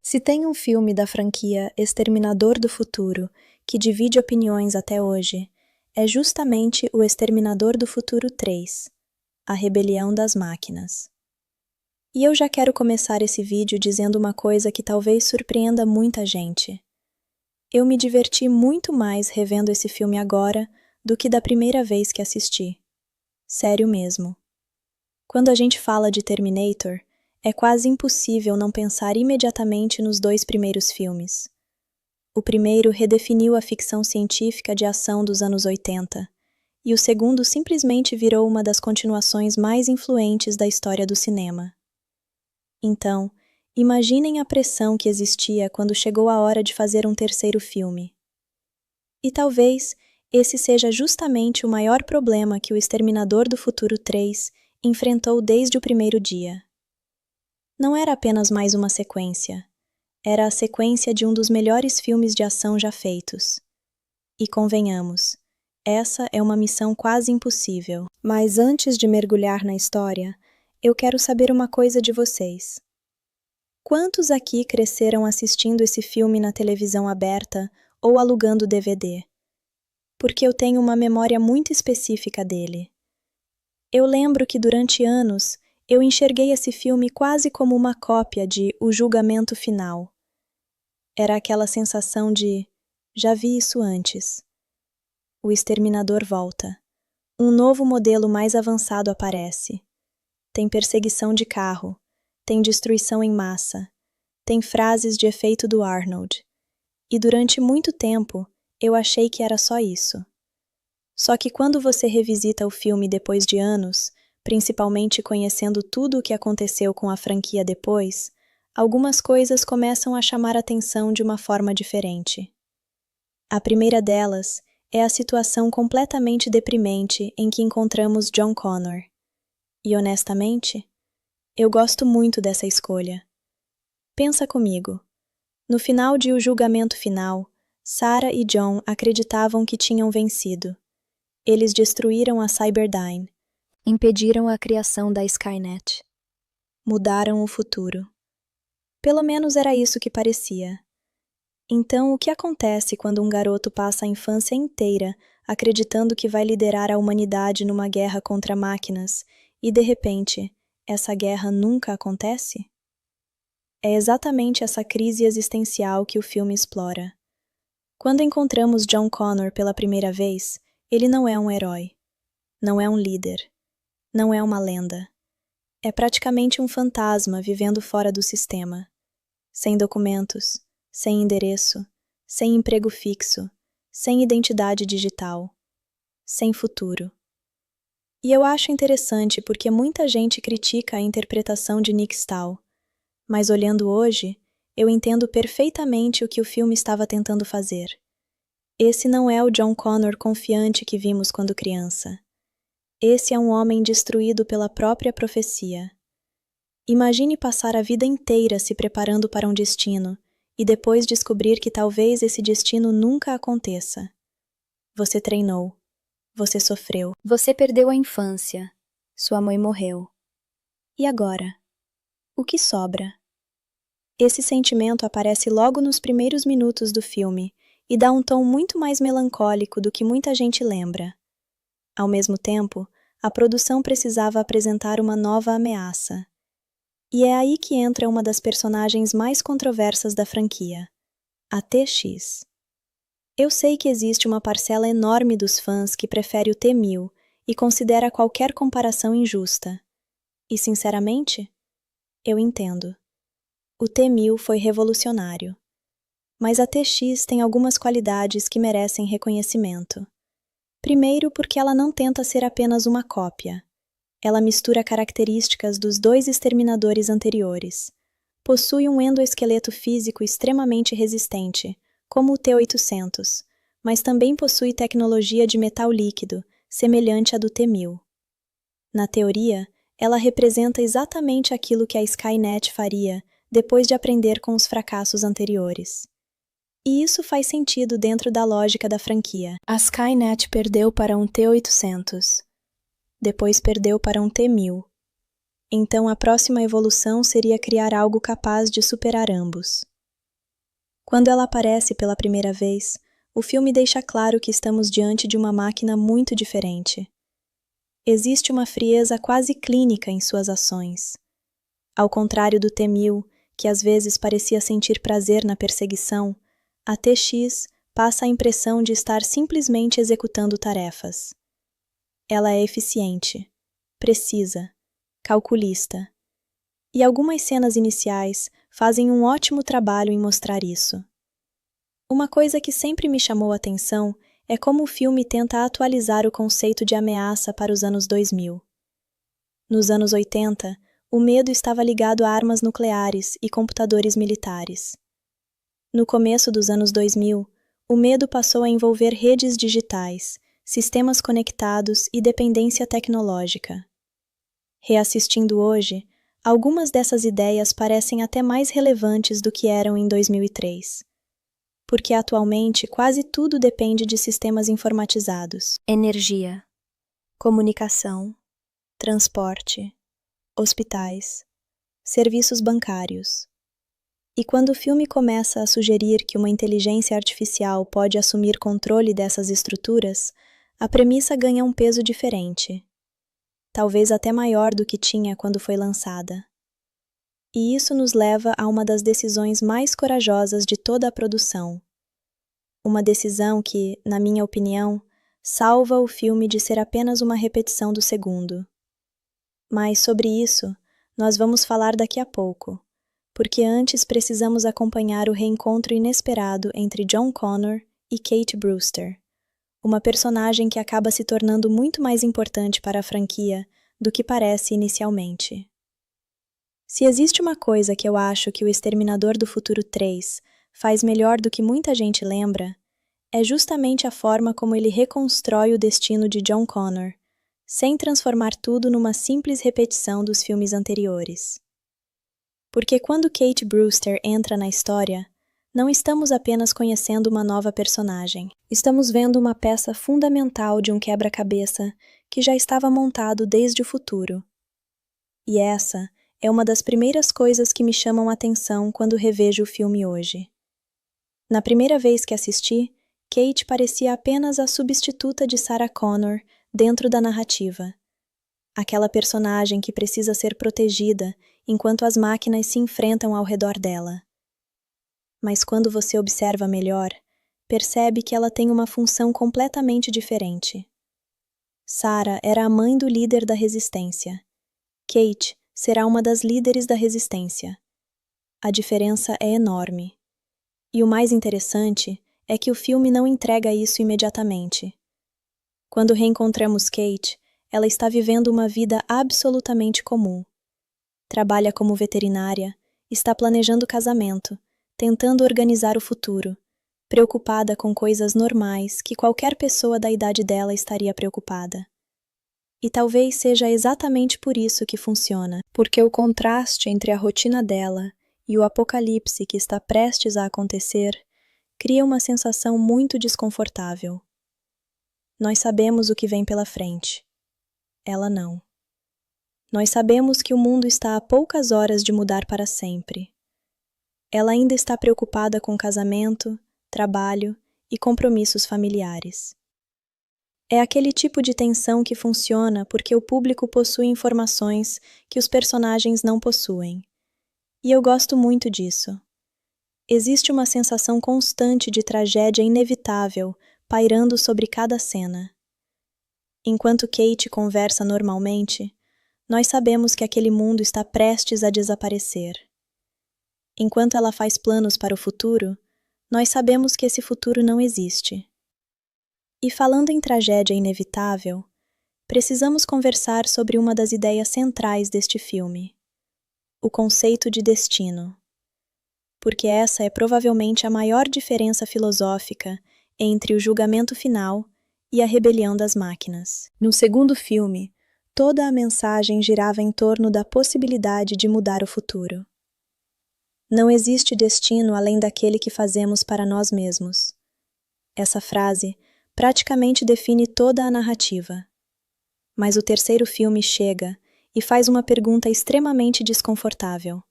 Se tem um filme da franquia Exterminador do Futuro que divide opiniões até hoje, é justamente o Exterminador do Futuro 3, A Rebelião das Máquinas. E eu já quero começar esse vídeo dizendo uma coisa que talvez surpreenda muita gente. Eu me diverti muito mais revendo esse filme agora do que da primeira vez que assisti. Sério mesmo. Quando a gente fala de Terminator, é quase impossível não pensar imediatamente nos dois primeiros filmes. O primeiro redefiniu a ficção científica de ação dos anos 80, e o segundo simplesmente virou uma das continuações mais influentes da história do cinema. Então, imaginem a pressão que existia quando chegou a hora de fazer um terceiro filme. E talvez esse seja justamente o maior problema que o Exterminador do Futuro 3 enfrentou desde o primeiro dia. Não era apenas mais uma sequência, era a sequência de um dos melhores filmes de ação já feitos. E convenhamos, essa é uma missão quase impossível. Mas antes de mergulhar na história, eu quero saber uma coisa de vocês. Quantos aqui cresceram assistindo esse filme na televisão aberta ou alugando DVD? Porque eu tenho uma memória muito específica dele. Eu lembro que durante anos eu enxerguei esse filme quase como uma cópia de O Julgamento Final. Era aquela sensação de, já vi isso antes. O exterminador volta. Um novo modelo mais avançado aparece. Tem perseguição de carro, tem destruição em massa, tem frases de efeito do Arnold. E durante muito tempo, eu achei que era só isso. Só que quando você revisita o filme depois de anos, principalmente conhecendo tudo o que aconteceu com a franquia depois, algumas coisas começam a chamar atenção de uma forma diferente. A primeira delas é a situação completamente deprimente em que encontramos John Connor. E honestamente, eu gosto muito dessa escolha. Pensa comigo. No final de O Julgamento Final, Sarah e John acreditavam que tinham vencido. Eles destruíram a Cyberdyne, impediram a criação da Skynet, mudaram o futuro. Pelo menos era isso que parecia. Então, o que acontece quando um garoto passa a infância inteira acreditando que vai liderar a humanidade numa guerra contra máquinas e, de repente, essa guerra nunca acontece? É exatamente essa crise existencial que o filme explora. Quando encontramos John Connor pela primeira vez, ele não é um herói, não é um líder, não é uma lenda. É praticamente um fantasma vivendo fora do sistema, sem documentos, sem endereço, sem emprego fixo, sem identidade digital, sem futuro. E eu acho interessante porque muita gente critica a interpretação de Nick Stahl, mas olhando hoje, eu entendo perfeitamente o que o filme estava tentando fazer. Esse não é o John Connor confiante que vimos quando criança. Esse é um homem destruído pela própria profecia. Imagine passar a vida inteira se preparando para um destino e depois descobrir que talvez esse destino nunca aconteça. Você treinou. Você sofreu. Você perdeu a infância. Sua mãe morreu. E agora? O que sobra? Esse sentimento aparece logo nos primeiros minutos do filme e dá um tom muito mais melancólico do que muita gente lembra. Ao mesmo tempo, a produção precisava apresentar uma nova ameaça. E é aí que entra uma das personagens mais controversas da franquia, a TX. Eu sei que existe uma parcela enorme dos fãs que prefere o T-1000 e considera qualquer comparação injusta. E, sinceramente, eu entendo. O T-1000 foi revolucionário. Mas a TX tem algumas qualidades que merecem reconhecimento. Primeiro, porque ela não tenta ser apenas uma cópia. Ela mistura características dos dois exterminadores anteriores. Possui um endoesqueleto físico extremamente resistente, como o T-800, mas também possui tecnologia de metal líquido, semelhante à do T-1000. Na teoria, ela representa exatamente aquilo que a Skynet faria depois de aprender com os fracassos anteriores. E isso faz sentido dentro da lógica da franquia. A Skynet perdeu para um T-800. Depois perdeu para um T-1000. Então a próxima evolução seria criar algo capaz de superar ambos. Quando ela aparece pela primeira vez, o filme deixa claro que estamos diante de uma máquina muito diferente. Existe uma frieza quase clínica em suas ações. Ao contrário do T-1000, que às vezes parecia sentir prazer na perseguição, a TX passa a impressão de estar simplesmente executando tarefas. Ela é eficiente, precisa, calculista. E algumas cenas iniciais fazem um ótimo trabalho em mostrar isso. Uma coisa que sempre me chamou a atenção é como o filme tenta atualizar o conceito de ameaça para os anos 2000. Nos anos 80, o medo estava ligado a armas nucleares e computadores militares. No começo dos anos 2000, o medo passou a envolver redes digitais, sistemas conectados e dependência tecnológica. Reassistindo hoje, algumas dessas ideias parecem até mais relevantes do que eram em 2003. Porque atualmente quase tudo depende de sistemas informatizados. Energia, comunicação, transporte, hospitais, serviços bancários. E quando o filme começa a sugerir que uma inteligência artificial pode assumir controle dessas estruturas, a premissa ganha um peso diferente, talvez até maior do que tinha quando foi lançada. E isso nos leva a uma das decisões mais corajosas de toda a produção. Uma decisão que, na minha opinião, salva o filme de ser apenas uma repetição do segundo. Mas sobre isso, nós vamos falar daqui a pouco, porque antes precisamos acompanhar o reencontro inesperado entre John Connor e Kate Brewster, uma personagem que acaba se tornando muito mais importante para a franquia do que parece inicialmente. Se existe uma coisa que eu acho que o Exterminador do Futuro 3 faz melhor do que muita gente lembra, é justamente a forma como ele reconstrói o destino de John Connor, sem transformar tudo numa simples repetição dos filmes anteriores. Porque quando Kate Brewster entra na história, não estamos apenas conhecendo uma nova personagem, estamos vendo uma peça fundamental de um quebra-cabeça que já estava montado desde o futuro. E essa é uma das primeiras coisas que me chamam a atenção quando revejo o filme hoje. Na primeira vez que assisti, Kate parecia apenas a substituta de Sarah Connor dentro da narrativa. Aquela personagem que precisa ser protegida enquanto as máquinas se enfrentam ao redor dela. Mas quando você observa melhor, percebe que ela tem uma função completamente diferente. Sarah era a mãe do líder da resistência. Kate será uma das líderes da resistência. A diferença é enorme. E o mais interessante é que o filme não entrega isso imediatamente. Quando reencontramos Kate, ela está vivendo uma vida absolutamente comum. Trabalha como veterinária, está planejando casamento, tentando organizar o futuro, preocupada com coisas normais que qualquer pessoa da idade dela estaria preocupada. E talvez seja exatamente por isso que funciona, porque o contraste entre a rotina dela e o apocalipse que está prestes a acontecer cria uma sensação muito desconfortável. Nós sabemos o que vem pela frente. Ela não. Nós sabemos que o mundo está a poucas horas de mudar para sempre. Ela ainda está preocupada com casamento, trabalho e compromissos familiares. É aquele tipo de tensão que funciona porque o público possui informações que os personagens não possuem. E eu gosto muito disso. Existe uma sensação constante de tragédia inevitável pairando sobre cada cena. Enquanto Kate conversa normalmente, nós sabemos que aquele mundo está prestes a desaparecer. Enquanto ela faz planos para o futuro, nós sabemos que esse futuro não existe. E falando em tragédia inevitável, precisamos conversar sobre uma das ideias centrais deste filme, o conceito de destino. Porque essa é provavelmente a maior diferença filosófica entre o julgamento final e a rebelião das máquinas. No segundo filme, toda a mensagem girava em torno da possibilidade de mudar o futuro. Não existe destino além daquele que fazemos para nós mesmos. Essa frase praticamente define toda a narrativa. Mas o terceiro filme chega e faz uma pergunta extremamente desconfortável.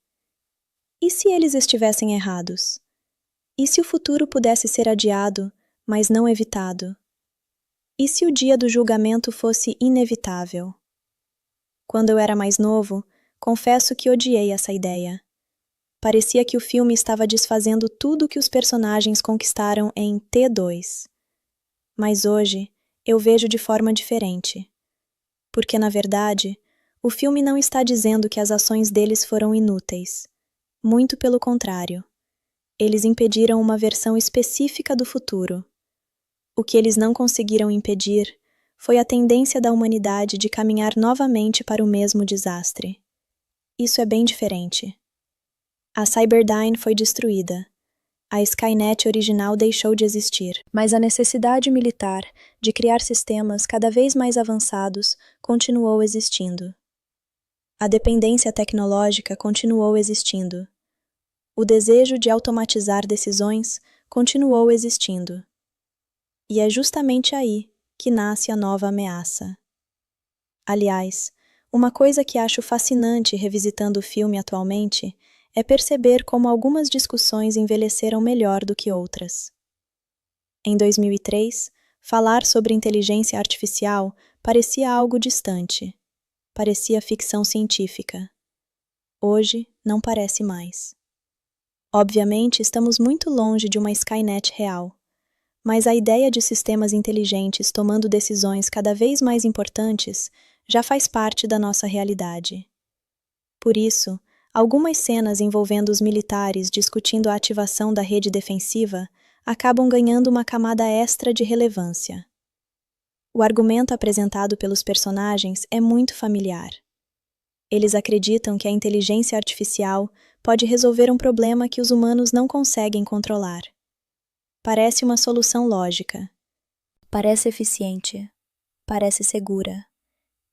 E se eles estivessem errados? E se o futuro pudesse ser adiado, mas não evitado? E se o dia do julgamento fosse inevitável? Quando eu era mais novo, confesso que odiei essa ideia. Parecia que o filme estava desfazendo tudo que os personagens conquistaram em T2. Mas hoje, eu vejo de forma diferente. Porque, na verdade, o filme não está dizendo que as ações deles foram inúteis. Muito pelo contrário. Eles impediram uma versão específica do futuro. O que eles não conseguiram impedir foi a tendência da humanidade de caminhar novamente para o mesmo desastre. Isso é bem diferente. A Cyberdyne foi destruída. A Skynet original deixou de existir. Mas a necessidade militar de criar sistemas cada vez mais avançados continuou existindo. A dependência tecnológica continuou existindo. O desejo de automatizar decisões continuou existindo. E é justamente aí que nasce a nova ameaça. Aliás, uma coisa que acho fascinante revisitando o filme atualmente é perceber como algumas discussões envelheceram melhor do que outras. Em 2003, falar sobre inteligência artificial parecia algo distante. Parecia ficção científica. Hoje, não parece mais. Obviamente, estamos muito longe de uma Skynet real, mas a ideia de sistemas inteligentes tomando decisões cada vez mais importantes já faz parte da nossa realidade. Por isso, algumas cenas envolvendo os militares discutindo a ativação da rede defensiva acabam ganhando uma camada extra de relevância. O argumento apresentado pelos personagens é muito familiar. Eles acreditam que a inteligência artificial pode resolver um problema que os humanos não conseguem controlar. Parece uma solução lógica. Parece eficiente. Parece segura.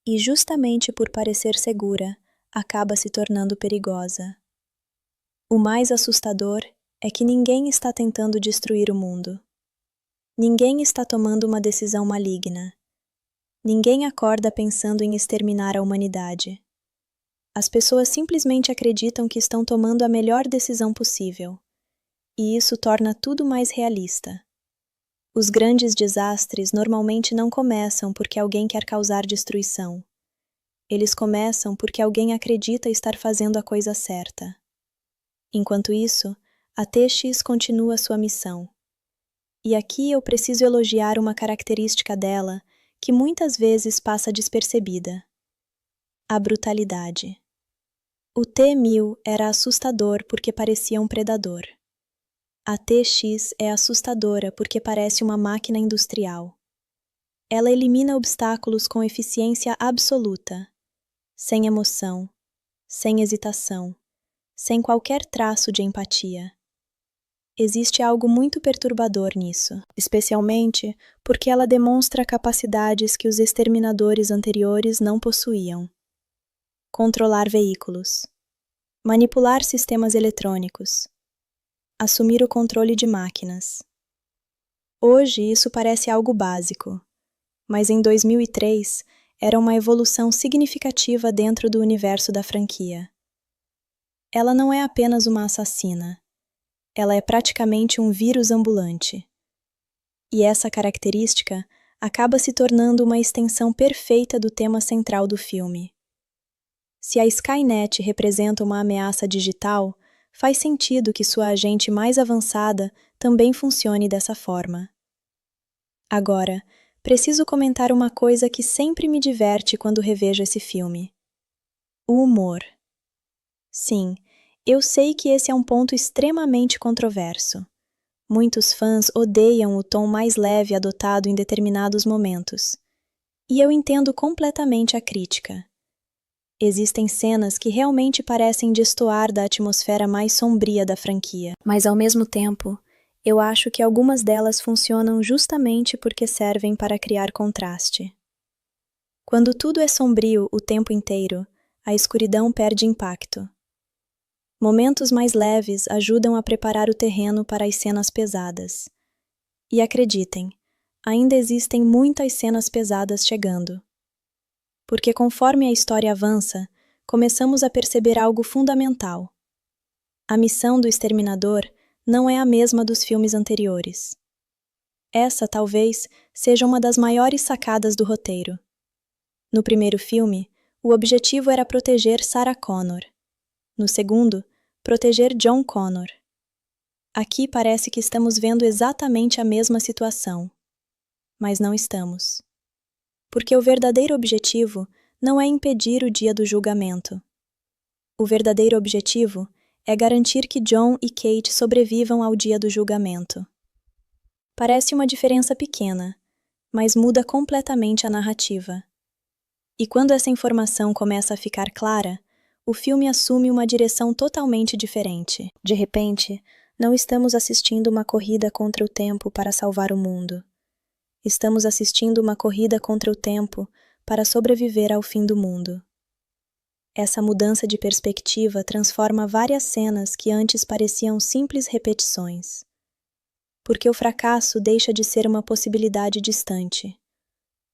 E justamente por parecer segura, acaba se tornando perigosa. O mais assustador é que ninguém está tentando destruir o mundo. Ninguém está tomando uma decisão maligna. Ninguém acorda pensando em exterminar a humanidade. As pessoas simplesmente acreditam que estão tomando a melhor decisão possível. E isso torna tudo mais realista. Os grandes desastres normalmente não começam porque alguém quer causar destruição. Eles começam porque alguém acredita estar fazendo a coisa certa. Enquanto isso, a TX continua sua missão. E aqui eu preciso elogiar uma característica dela que muitas vezes passa despercebida: a brutalidade. O T-1000 era assustador porque parecia um predador. A TX é assustadora porque parece uma máquina industrial. Ela elimina obstáculos com eficiência absoluta, sem emoção, sem hesitação, sem qualquer traço de empatia. Existe algo muito perturbador nisso, especialmente porque ela demonstra capacidades que os exterminadores anteriores não possuíam. Controlar veículos, manipular sistemas eletrônicos, assumir o controle de máquinas. Hoje isso parece algo básico, mas em 2003 era uma evolução significativa dentro do universo da franquia. Ela não é apenas uma assassina, ela é praticamente um vírus ambulante. E essa característica acaba se tornando uma extensão perfeita do tema central do filme. Se a Skynet representa uma ameaça digital, faz sentido que sua agente mais avançada também funcione dessa forma. Agora, preciso comentar uma coisa que sempre me diverte quando revejo esse filme: o humor. Sim, eu sei que esse é um ponto extremamente controverso. Muitos fãs odeiam o tom mais leve adotado em determinados momentos. E eu entendo completamente a crítica. Existem cenas que realmente parecem destoar da atmosfera mais sombria da franquia, mas ao mesmo tempo, eu acho que algumas delas funcionam justamente porque servem para criar contraste. Quando tudo é sombrio o tempo inteiro, a escuridão perde impacto. Momentos mais leves ajudam a preparar o terreno para as cenas pesadas. E acreditem, ainda existem muitas cenas pesadas chegando. Porque conforme a história avança, começamos a perceber algo fundamental. A missão do exterminador não é a mesma dos filmes anteriores. Essa, talvez, seja uma das maiores sacadas do roteiro. No primeiro filme, o objetivo era proteger Sarah Connor. No segundo, proteger John Connor. Aqui parece que estamos vendo exatamente a mesma situação. Mas não estamos. Porque o verdadeiro objetivo não é impedir o dia do julgamento. O verdadeiro objetivo é garantir que John e Kate sobrevivam ao dia do julgamento. Parece uma diferença pequena, mas muda completamente a narrativa. E quando essa informação começa a ficar clara, o filme assume uma direção totalmente diferente. De repente, não estamos assistindo uma corrida contra o tempo para salvar o mundo. Estamos assistindo uma corrida contra o tempo para sobreviver ao fim do mundo. Essa mudança de perspectiva transforma várias cenas que antes pareciam simples repetições. Porque o fracasso deixa de ser uma possibilidade distante.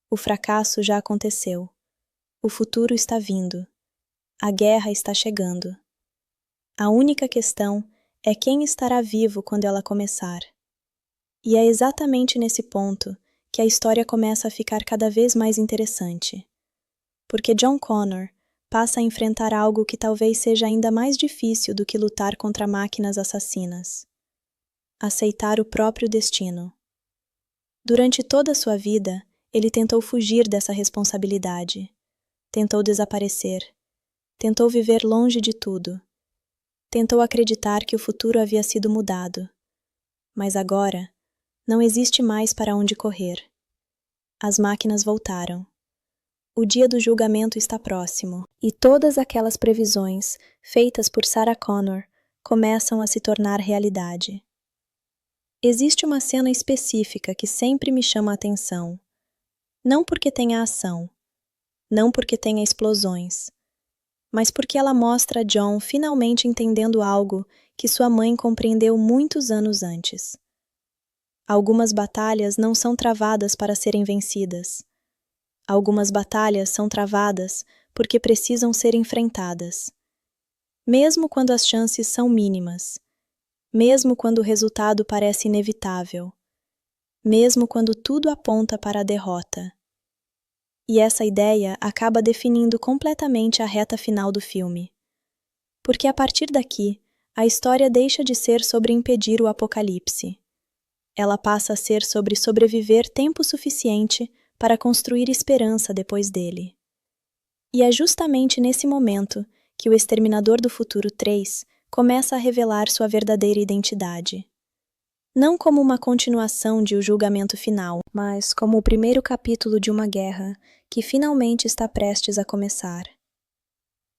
O fracasso já aconteceu. O futuro está vindo. A guerra está chegando. A única questão é quem estará vivo quando ela começar. E é exatamente nesse ponto que a história começa a ficar cada vez mais interessante. Porque John Connor passa a enfrentar algo que talvez seja ainda mais difícil do que lutar contra máquinas assassinas. Aceitar o próprio destino. Durante toda a sua vida, ele tentou fugir dessa responsabilidade. Tentou desaparecer. Tentou viver longe de tudo. Tentou acreditar que o futuro havia sido mudado. Mas agora, não existe mais para onde correr. As máquinas voltaram. O dia do julgamento está próximo, e todas aquelas previsões feitas por Sarah Connor começam a se tornar realidade. Existe uma cena específica que sempre me chama a atenção. Não porque tenha ação, não porque tenha explosões, mas porque ela mostra John finalmente entendendo algo que sua mãe compreendeu muitos anos antes. Algumas batalhas não são travadas para serem vencidas. Algumas batalhas são travadas porque precisam ser enfrentadas. Mesmo quando as chances são mínimas. Mesmo quando o resultado parece inevitável. Mesmo quando tudo aponta para a derrota. E essa ideia acaba definindo completamente a reta final do filme. Porque a partir daqui, a história deixa de ser sobre impedir o apocalipse. Ela passa a ser sobre sobreviver tempo suficiente para construir esperança depois dele. E é justamente nesse momento que o Exterminador do Futuro 3 começa a revelar sua verdadeira identidade. Não como uma continuação de O Julgamento Final, mas como o primeiro capítulo de uma guerra que finalmente está prestes a começar.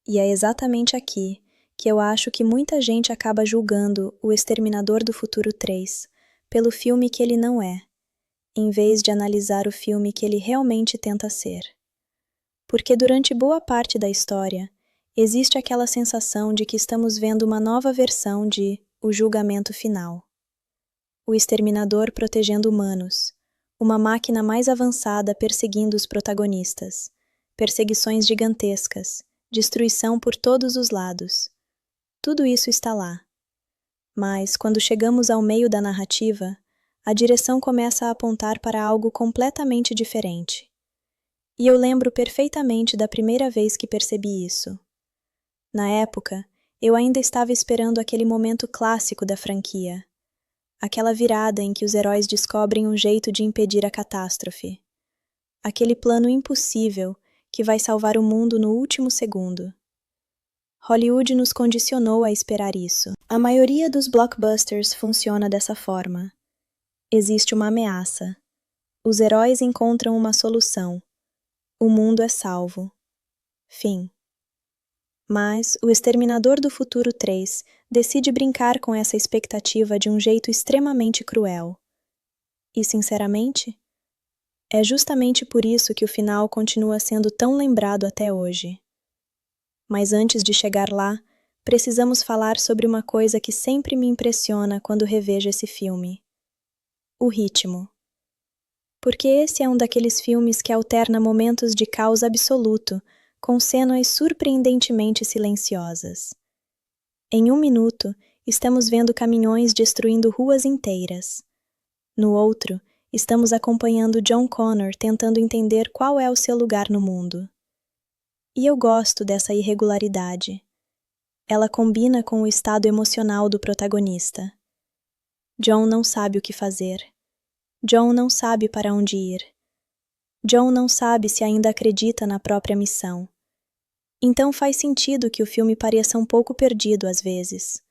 E é exatamente aqui que eu acho que muita gente acaba julgando O Exterminador do Futuro 3 pelo filme que ele não é, em vez de analisar o filme que ele realmente tenta ser. Porque durante boa parte da história, existe aquela sensação de que estamos vendo uma nova versão de O Julgamento Final. O exterminador protegendo humanos, uma máquina mais avançada perseguindo os protagonistas, perseguições gigantescas, destruição por todos os lados. Tudo isso está lá. Mas, quando chegamos ao meio da narrativa, a direção começa a apontar para algo completamente diferente. E eu lembro perfeitamente da primeira vez que percebi isso. Na época, eu ainda estava esperando aquele momento clássico da franquia. Aquela virada em que os heróis descobrem um jeito de impedir a catástrofe. Aquele plano impossível que vai salvar o mundo no último segundo. Hollywood nos condicionou a esperar isso. A maioria dos blockbusters funciona dessa forma. Existe uma ameaça. Os heróis encontram uma solução. O mundo é salvo. Fim. Mas o Exterminador do Futuro 3 decide brincar com essa expectativa de um jeito extremamente cruel. E, sinceramente, é justamente por isso que o final continua sendo tão lembrado até hoje. Mas antes de chegar lá, precisamos falar sobre uma coisa que sempre me impressiona quando revejo esse filme. O ritmo. Porque esse é um daqueles filmes que alterna momentos de caos absoluto com cenas surpreendentemente silenciosas. Em 1 minuto, estamos vendo caminhões destruindo ruas inteiras. No outro, estamos acompanhando John Connor tentando entender qual é o seu lugar no mundo. E eu gosto dessa irregularidade. Ela combina com o estado emocional do protagonista. John não sabe o que fazer. John não sabe para onde ir. John não sabe se ainda acredita na própria missão. Então faz sentido que o filme pareça um pouco perdido às vezes,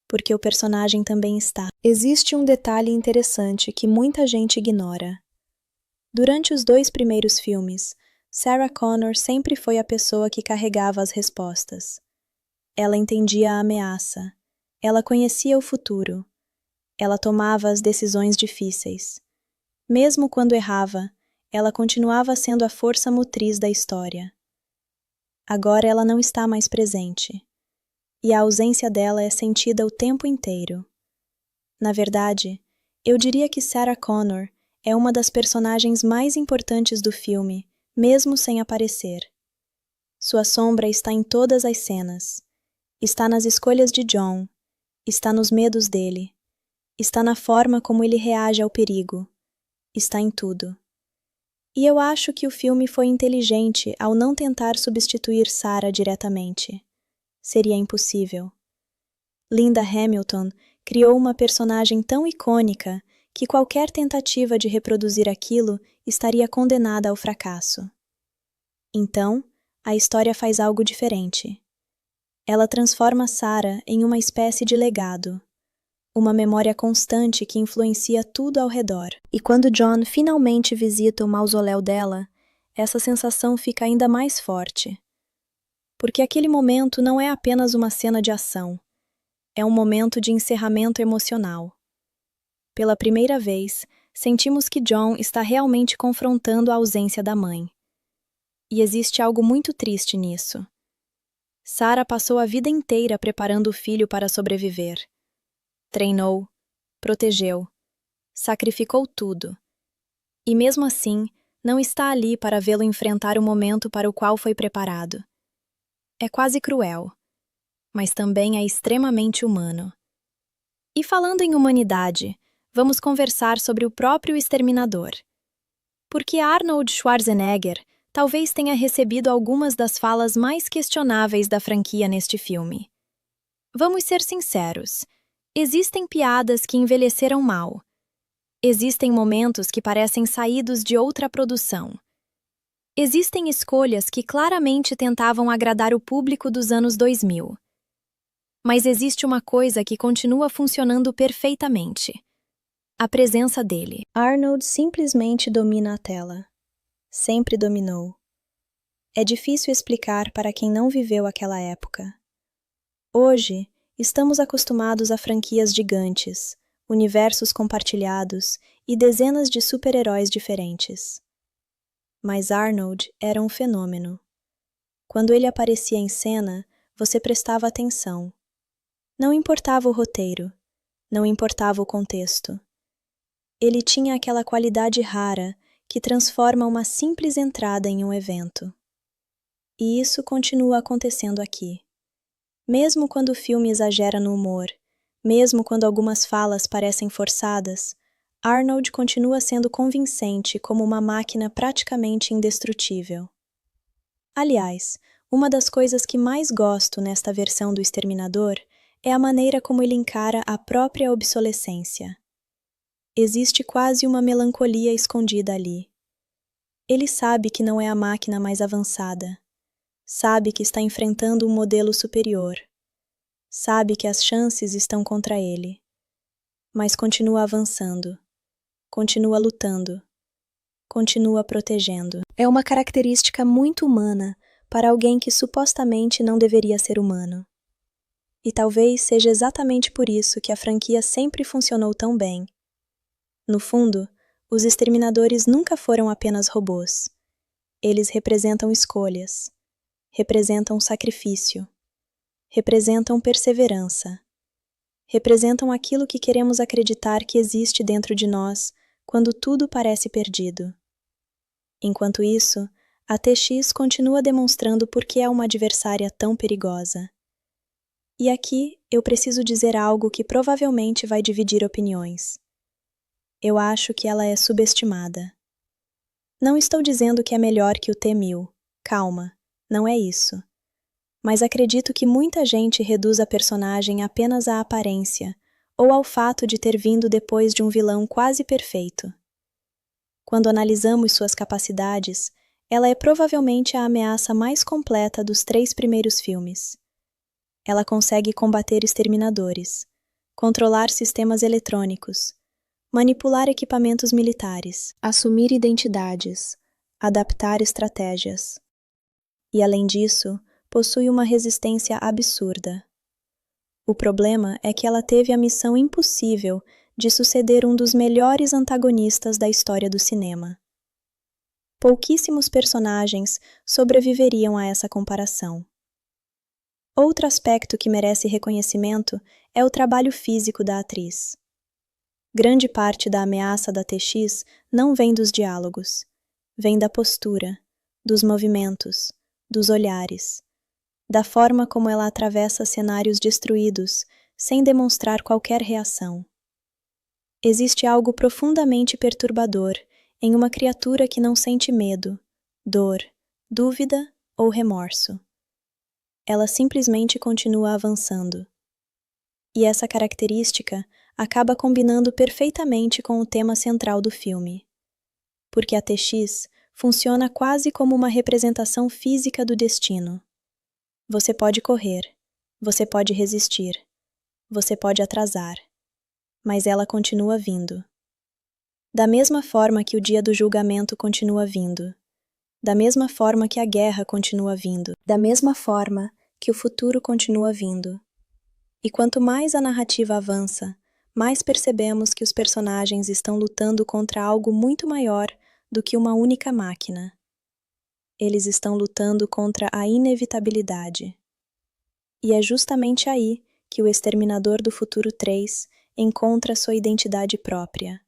porque o personagem também está. Existe um detalhe interessante que muita gente ignora. Durante os 2 primeiros filmes, Sarah Connor sempre foi a pessoa que carregava as respostas. Ela entendia a ameaça. Ela conhecia o futuro. Ela tomava as decisões difíceis. Mesmo quando errava, ela continuava sendo a força motriz da história. Agora ela não está mais presente. E a ausência dela é sentida o tempo inteiro. Na verdade, eu diria que Sarah Connor é uma das personagens mais importantes do filme, mesmo sem aparecer. Sua sombra está em todas as cenas. Está nas escolhas de John. Está nos medos dele. Está na forma como ele reage ao perigo. Está em tudo. E eu acho que o filme foi inteligente ao não tentar substituir Sarah diretamente. Seria impossível. Linda Hamilton criou uma personagem tão icônica que qualquer tentativa de reproduzir aquilo estaria condenada ao fracasso. Então, a história faz algo diferente. Ela transforma Sarah em uma espécie de legado, uma memória constante que influencia tudo ao redor. E quando John finalmente visita o mausoléu dela, essa sensação fica ainda mais forte. Porque aquele momento não é apenas uma cena de ação, é um momento de encerramento emocional. Pela primeira vez, sentimos que John está realmente confrontando a ausência da mãe. E existe algo muito triste nisso. Sarah passou a vida inteira preparando o filho para sobreviver. Treinou, protegeu, sacrificou tudo. E mesmo assim, não está ali para vê-lo enfrentar o momento para o qual foi preparado. É quase cruel, mas também é extremamente humano. E falando em humanidade, vamos conversar sobre o próprio Exterminador. Porque Arnold Schwarzenegger talvez tenha recebido algumas das falas mais questionáveis da franquia neste filme. Vamos ser sinceros. Existem piadas que envelheceram mal. Existem momentos que parecem saídos de outra produção. Existem escolhas que claramente tentavam agradar o público dos anos 2000. Mas existe uma coisa que continua funcionando perfeitamente. A presença dele. Arnold simplesmente domina a tela. Sempre dominou. É difícil explicar para quem não viveu aquela época. Hoje, estamos acostumados a franquias gigantes, universos compartilhados e dezenas de super-heróis diferentes. Mas Arnold era um fenômeno. Quando ele aparecia em cena, você prestava atenção. Não importava o roteiro, não importava o contexto. Ele tinha aquela qualidade rara que transforma uma simples entrada em um evento. E isso continua acontecendo aqui. Mesmo quando o filme exagera no humor, mesmo quando algumas falas parecem forçadas, Arnold continua sendo convincente como uma máquina praticamente indestrutível. Aliás, uma das coisas que mais gosto nesta versão do Exterminador é a maneira como ele encara a própria obsolescência. Existe quase uma melancolia escondida ali. Ele sabe que não é a máquina mais avançada. Sabe que está enfrentando um modelo superior. Sabe que as chances estão contra ele. Mas continua avançando. Continua lutando. Continua protegendo. É uma característica muito humana para alguém que supostamente não deveria ser humano. E talvez seja exatamente por isso que a franquia sempre funcionou tão bem. No fundo, os exterminadores nunca foram apenas robôs. Eles representam escolhas. Representam sacrifício, representam perseverança, representam aquilo que queremos acreditar que existe dentro de nós quando tudo parece perdido. Enquanto isso, a TX continua demonstrando por que é uma adversária tão perigosa. E aqui eu preciso dizer algo que provavelmente vai dividir opiniões. Eu acho que ela é subestimada. Não estou dizendo que é melhor que o T-1000. Calma, não é isso. Mas acredito que muita gente reduz a personagem apenas à aparência ou ao fato de ter vindo depois de um vilão quase perfeito. Quando analisamos suas capacidades, ela é provavelmente a ameaça mais completa dos 3 primeiros filmes. Ela consegue combater exterminadores, controlar sistemas eletrônicos, manipular equipamentos militares, assumir identidades, adaptar estratégias. E, além disso, possui uma resistência absurda. O problema é que ela teve a missão impossível de suceder um dos melhores antagonistas da história do cinema. Pouquíssimos personagens sobreviveriam a essa comparação. Outro aspecto que merece reconhecimento é o trabalho físico da atriz. Grande parte da ameaça da TX não vem dos diálogos, vem da postura, dos movimentos, dos olhares, da forma como ela atravessa cenários destruídos sem demonstrar qualquer reação. Existe algo profundamente perturbador em uma criatura que não sente medo, dor, dúvida ou remorso. Ela simplesmente continua avançando. E essa característica acaba combinando perfeitamente com o tema central do filme. Porque a TX funciona quase como uma representação física do destino. Você pode correr, você pode resistir, você pode atrasar, mas ela continua vindo. Da mesma forma que o dia do julgamento continua vindo, da mesma forma que a guerra continua vindo, da mesma forma que o futuro continua vindo. E quanto mais a narrativa avança, mais percebemos que os personagens estão lutando contra algo muito maior do que uma única máquina. Eles estão lutando contra a inevitabilidade. E é justamente aí que o Exterminador do Futuro 3 encontra sua identidade própria.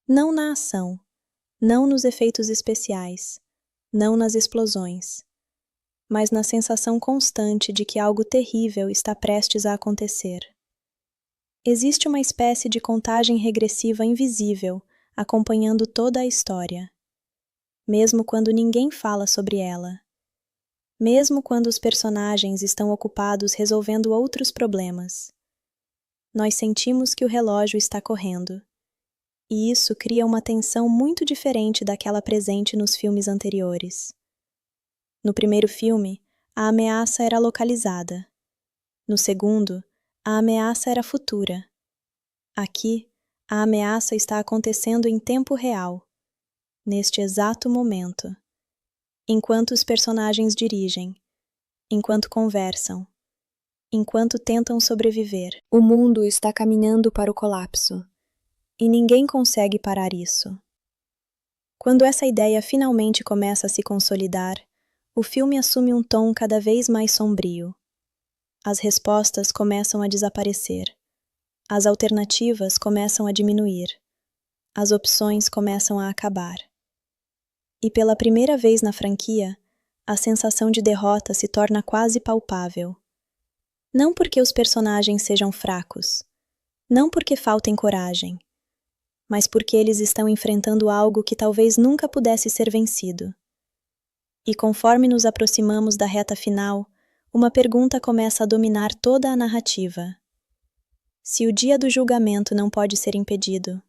Não na ação, não nos efeitos especiais, não nas explosões, mas na sensação constante de que algo terrível está prestes a acontecer. Existe uma espécie de contagem regressiva invisível acompanhando toda a história, mesmo quando ninguém fala sobre ela. Mesmo quando os personagens estão ocupados resolvendo outros problemas. Nós sentimos que o relógio está correndo, e isso cria uma tensão muito diferente daquela presente nos filmes anteriores. No primeiro filme, a ameaça era localizada. No segundo, a ameaça era futura. Aqui, a ameaça está acontecendo em tempo real, neste exato momento. Enquanto os personagens dirigem, enquanto conversam, enquanto tentam sobreviver, o mundo está caminhando para o colapso, e ninguém consegue parar isso. Quando essa ideia finalmente começa a se consolidar, o filme assume um tom cada vez mais sombrio. As respostas começam a desaparecer, as alternativas começam a diminuir, as opções começam a acabar. E pela primeira vez na franquia, a sensação de derrota se torna quase palpável. Não porque os personagens sejam fracos, não porque faltem coragem, mas porque eles estão enfrentando algo que talvez nunca pudesse ser vencido. E conforme nos aproximamos da reta final, uma pergunta começa a dominar toda a narrativa. Se o dia do julgamento não pode ser impedido,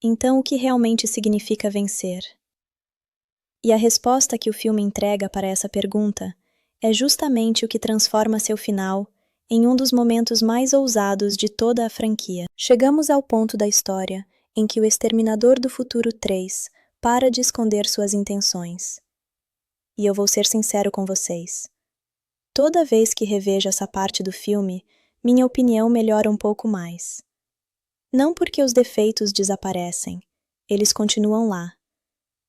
então o que realmente significa vencer? E a resposta que o filme entrega para essa pergunta é justamente o que transforma seu final em um dos momentos mais ousados de toda a franquia. Chegamos ao ponto da história em que o Exterminador do Futuro 3 para de esconder suas intenções. E eu vou ser sincero com vocês. Toda vez que revejo essa parte do filme, minha opinião melhora um pouco mais. Não porque os defeitos desaparecem, eles continuam lá.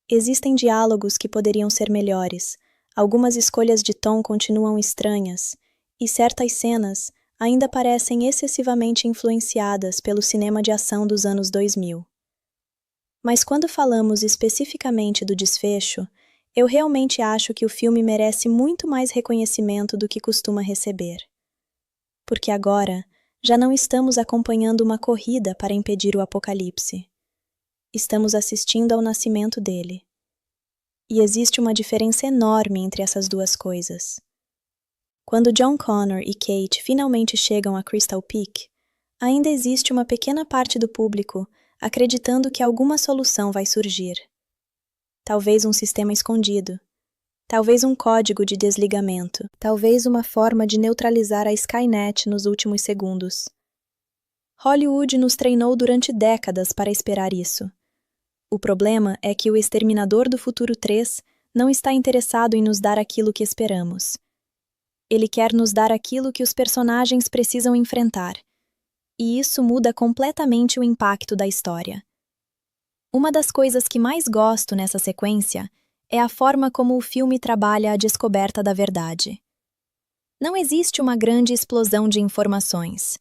Existem diálogos que poderiam ser melhores, algumas escolhas de tom continuam estranhas, e certas cenas ainda parecem excessivamente influenciadas pelo cinema de ação dos anos 2000. Mas quando falamos especificamente do desfecho, eu realmente acho que o filme merece muito mais reconhecimento do que costuma receber. porque agora já não estamos acompanhando uma corrida para impedir o apocalipse. Estamos assistindo ao nascimento dele. E existe uma diferença enorme entre essas duas coisas. Quando John Connor e Kate finalmente chegam a Crystal Peak, ainda existe uma pequena parte do público acreditando que alguma solução vai surgir. Talvez um sistema escondido, talvez um código de desligamento, talvez uma forma de neutralizar a Skynet nos últimos segundos. Hollywood nos treinou durante décadas para esperar isso. O problema é que o Exterminador do Futuro 3 não está interessado em nos dar aquilo que esperamos. Ele quer nos dar aquilo que os personagens precisam enfrentar. E isso muda completamente o impacto da história. Uma das coisas que mais gosto nessa sequência é a forma como o filme trabalha a descoberta da verdade. Não existe uma grande explosão de informações.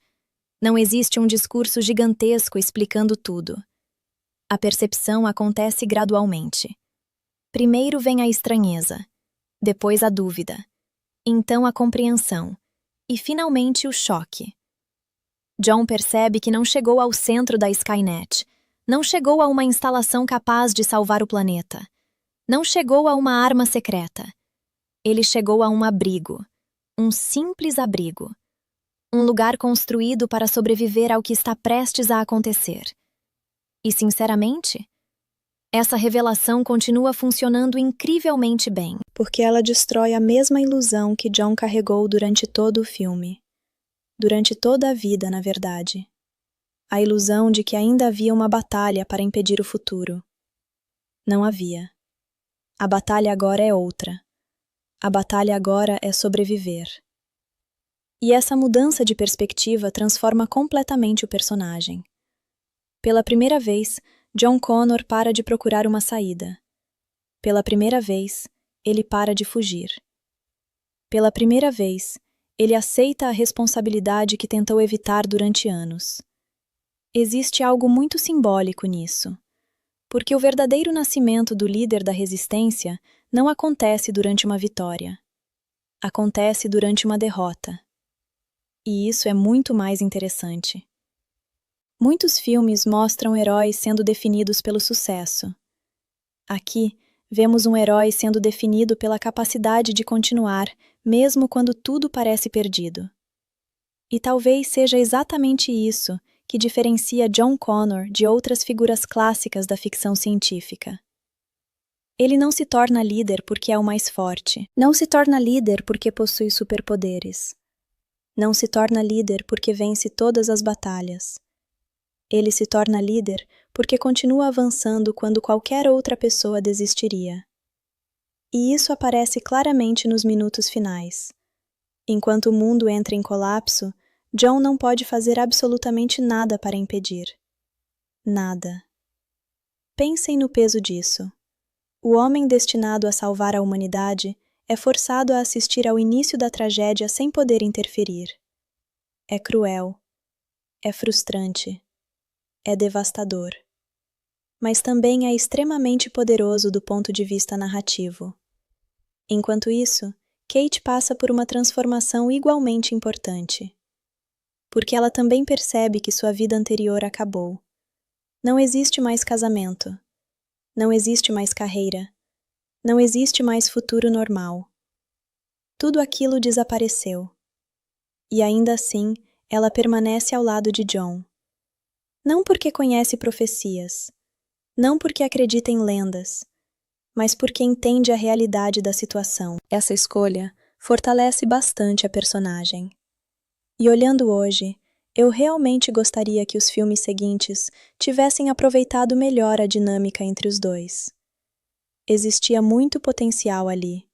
Não existe um discurso gigantesco explicando tudo. A percepção acontece gradualmente. Primeiro vem a estranheza, depois a dúvida, então a compreensão e, finalmente, o choque. John percebe que não chegou ao centro da Skynet, não chegou a uma instalação capaz de salvar o planeta, não chegou a uma arma secreta. Ele chegou a um abrigo, um simples abrigo, um lugar construído para sobreviver ao que está prestes a acontecer. E, sinceramente, essa revelação continua funcionando incrivelmente bem, porque ela destrói a mesma ilusão que John carregou durante todo o filme. Durante toda a vida, na verdade. A ilusão de que ainda havia uma batalha para impedir o futuro. Não havia. A batalha agora é outra. A batalha agora é sobreviver. E essa mudança de perspectiva transforma completamente o personagem. Pela primeira vez, John Connor para de procurar uma saída. Pela primeira vez, ele para de fugir. Pela primeira vez, ele aceita a responsabilidade que tentou evitar durante anos. Existe algo muito simbólico nisso, porque o verdadeiro nascimento do líder da resistência não acontece durante uma vitória. Acontece durante uma derrota. E isso é muito mais interessante. Muitos filmes mostram heróis sendo definidos pelo sucesso. Aqui, vemos um herói sendo definido pela capacidade de continuar, mesmo quando tudo parece perdido. E talvez seja exatamente isso que diferencia John Connor de outras figuras clássicas da ficção científica. Ele não se torna líder porque é o mais forte. Não se torna líder porque possui superpoderes. Não se torna líder porque vence todas as batalhas. Ele se torna líder porque continua avançando quando qualquer outra pessoa desistiria. E isso aparece claramente nos minutos finais. Enquanto o mundo entra em colapso, John não pode fazer absolutamente nada para impedir. Nada. Pensem no peso disso. O homem destinado a salvar a humanidade é forçado a assistir ao início da tragédia sem poder interferir. É cruel. É frustrante. É devastador. Mas também é extremamente poderoso do ponto de vista narrativo. Enquanto isso, Kate passa por uma transformação igualmente importante. Porque ela também percebe que sua vida anterior acabou. Não existe mais casamento. Não existe mais carreira. Não existe mais futuro normal. Tudo aquilo desapareceu. E ainda assim, ela permanece ao lado de John. Não porque conhece profecias, não porque acredita em lendas, mas porque entende a realidade da situação. Essa escolha fortalece bastante a personagem. E olhando hoje, eu realmente gostaria que os filmes seguintes tivessem aproveitado melhor a dinâmica entre os dois. Existia muito potencial ali.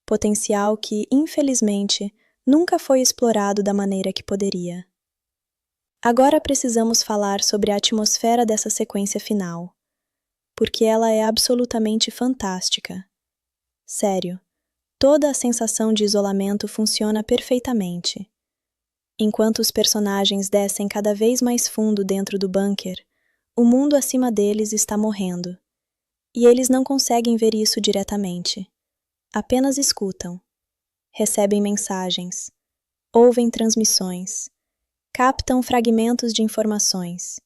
Potencial que, infelizmente, nunca foi explorado da maneira que poderia. Agora precisamos falar sobre a atmosfera dessa sequência final, porque ela é absolutamente fantástica. Sério, toda a sensação de isolamento funciona perfeitamente. Enquanto os personagens descem cada vez mais fundo dentro do bunker, o mundo acima deles está morrendo. E eles não conseguem ver isso diretamente. Apenas escutam. Recebem mensagens. ouvem transmissões, captam fragmentos de informações.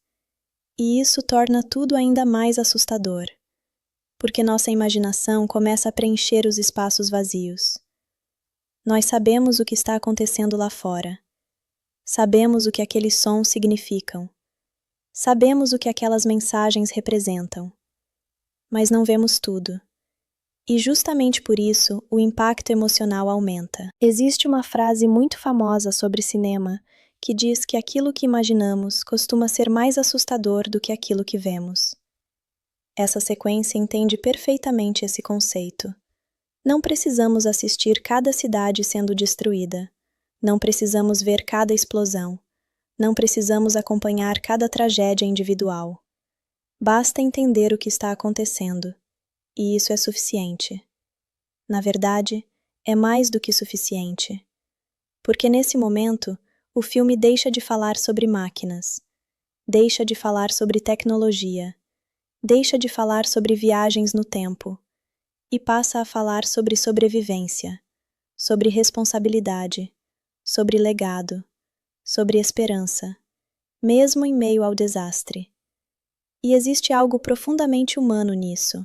E isso torna tudo ainda mais assustador, porque nossa imaginação começa a preencher os espaços vazios. Nós sabemos o que está acontecendo lá fora. Sabemos o que aqueles sons significam. Sabemos o que aquelas mensagens representam. Mas não vemos tudo. E justamente por isso, o impacto emocional aumenta. Existe uma frase muito famosa sobre cinema que diz que aquilo que imaginamos costuma ser mais assustador do que aquilo que vemos. Essa sequência entende perfeitamente esse conceito. Não precisamos assistir cada cidade sendo destruída. Não precisamos ver cada explosão. Não precisamos acompanhar cada tragédia individual. Basta entender o que está acontecendo, e isso é suficiente. Na verdade, é mais do que suficiente. Porque nesse momento, o filme deixa de falar sobre máquinas, deixa de falar sobre tecnologia, deixa de falar sobre viagens no tempo e passa a falar sobre sobrevivência, sobre responsabilidade, sobre legado, sobre esperança, mesmo em meio ao desastre. E existe algo profundamente humano nisso.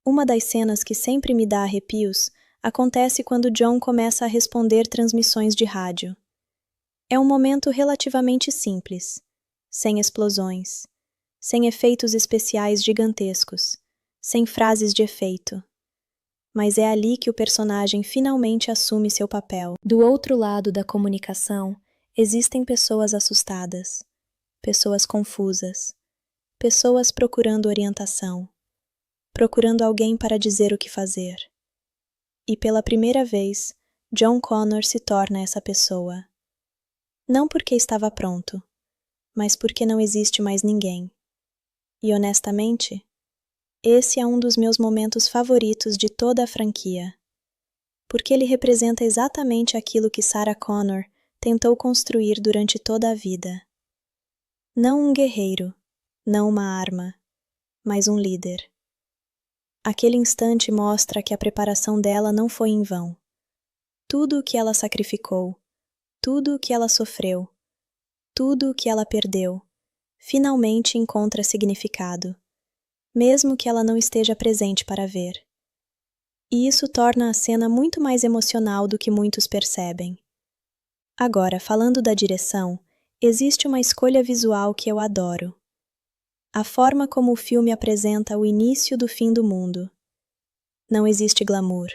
Uma das cenas que sempre me dá arrepios acontece quando John começa a responder transmissões de rádio. É um momento relativamente simples, sem explosões, sem efeitos especiais gigantescos, sem frases de efeito. Mas é ali que o personagem finalmente assume seu papel. Do outro lado da comunicação, existem pessoas assustadas, pessoas confusas, pessoas procurando orientação, procurando alguém para dizer o que fazer. E pela primeira vez, John Connor se torna essa pessoa. Não porque estava pronto, mas porque não existe mais ninguém. E honestamente, esse é um dos meus momentos favoritos de toda a franquia, porque ele representa exatamente aquilo que Sarah Connor tentou construir durante toda a vida. Não um guerreiro, não uma arma, mas um líder. Aquele instante mostra que a preparação dela não foi em vão. Tudo o que ela sacrificou, tudo o que ela sofreu, tudo o que ela perdeu, finalmente encontra significado, mesmo que ela não esteja presente para ver. E isso torna a cena muito mais emocional do que muitos percebem. Agora, falando da direção, existe uma escolha visual que eu adoro. A forma como o filme apresenta o início do fim do mundo. Não existe glamour.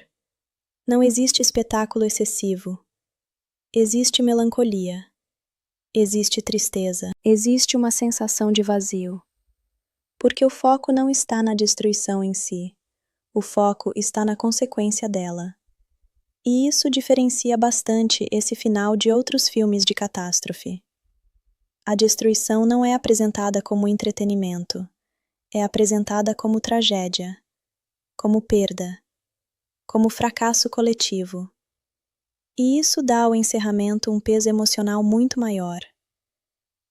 Não existe espetáculo excessivo. Existe melancolia. Existe tristeza. Existe uma sensação de vazio. Porque o foco não está na destruição em si. O foco está na consequência dela. E isso diferencia bastante esse final de outros filmes de catástrofe. A destruição não é apresentada como entretenimento. É apresentada como tragédia, como perda, como fracasso coletivo. E isso dá ao encerramento um peso emocional muito maior.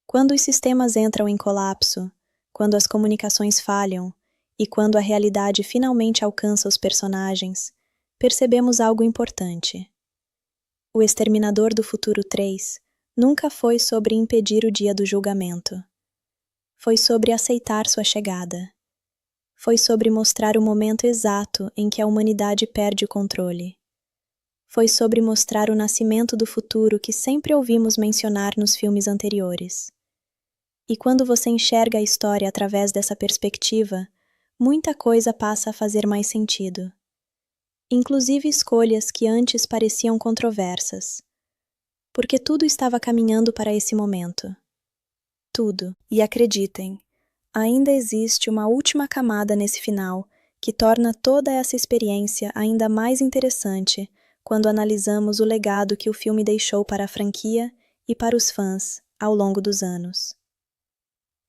Quando os sistemas entram em colapso, quando as comunicações falham e quando a realidade finalmente alcança os personagens, percebemos algo importante. O Exterminador do Futuro 3 nunca foi sobre impedir o dia do julgamento. Foi sobre aceitar sua chegada. Foi sobre mostrar o momento exato em que a humanidade perde o controle. Foi sobre mostrar o nascimento do futuro que sempre ouvimos mencionar nos filmes anteriores. E quando você enxerga a história através dessa perspectiva, muita coisa passa a fazer mais sentido. Inclusive escolhas que antes pareciam controversas. Porque tudo estava caminhando para esse momento. Tudo. E acreditem, ainda existe uma última camada nesse final que torna toda essa experiência ainda mais interessante quando analisamos o legado que o filme deixou para a franquia e para os fãs ao longo dos anos.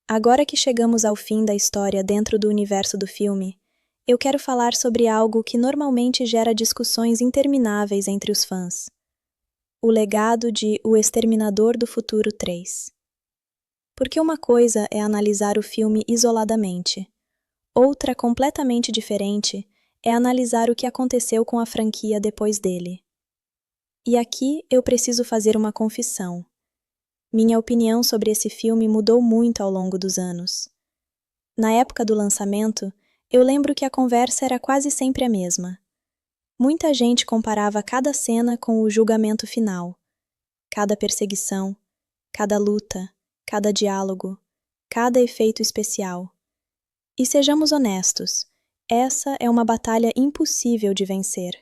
Agora que chegamos ao fim da história dentro do universo do filme, eu quero falar sobre algo que normalmente gera discussões intermináveis entre os fãs. O legado de O Exterminador do Futuro 3. Porque uma coisa é analisar o filme isoladamente. Outra, completamente diferente, é analisar o que aconteceu com a franquia depois dele. E aqui eu preciso fazer uma confissão. Minha opinião sobre esse filme mudou muito ao longo dos anos. Na época do lançamento, eu lembro que a conversa era quase sempre a mesma. Muita gente comparava cada cena com o julgamento final. Cada perseguição, cada luta, cada diálogo, cada efeito especial. E sejamos honestos, essa é uma batalha impossível de vencer.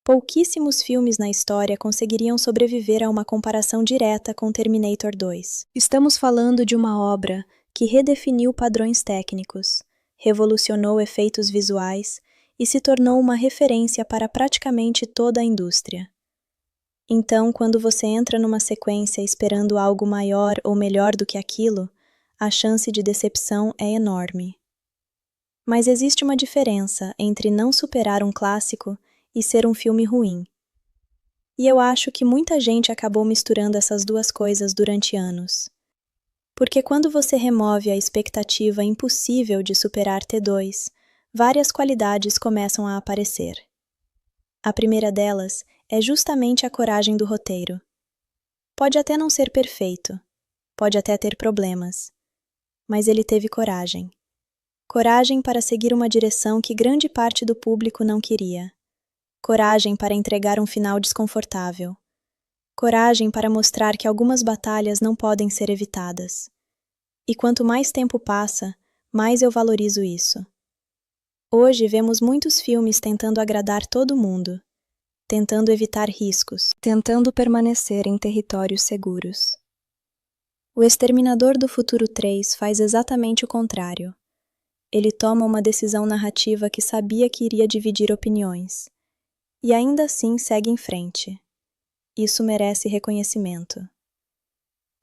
Pouquíssimos filmes na história conseguiriam sobreviver a uma comparação direta com Terminator 2. Estamos falando de uma obra que redefiniu padrões técnicos, revolucionou efeitos visuais e se tornou uma referência para praticamente toda a indústria. Então, quando você entra numa sequência esperando algo maior ou melhor do que aquilo, a chance de decepção é enorme. Mas existe uma diferença entre não superar um clássico e ser um filme ruim. E eu acho que muita gente acabou misturando essas duas coisas durante anos. Porque quando você remove a expectativa impossível de superar T2, várias qualidades começam a aparecer. A primeira delas é justamente a coragem do roteiro. Pode até não ser perfeito, pode até ter problemas, mas ele teve coragem. Coragem para seguir uma direção que grande parte do público não queria. Coragem para entregar um final desconfortável. Coragem para mostrar que algumas batalhas não podem ser evitadas. E quanto mais tempo passa, mais eu valorizo isso. Hoje vemos muitos filmes tentando agradar todo mundo, tentando evitar riscos, tentando permanecer em territórios seguros. O Exterminador do Futuro 3 faz exatamente o contrário. Ele toma uma decisão narrativa que sabia que iria dividir opiniões. E ainda assim segue em frente. Isso merece reconhecimento.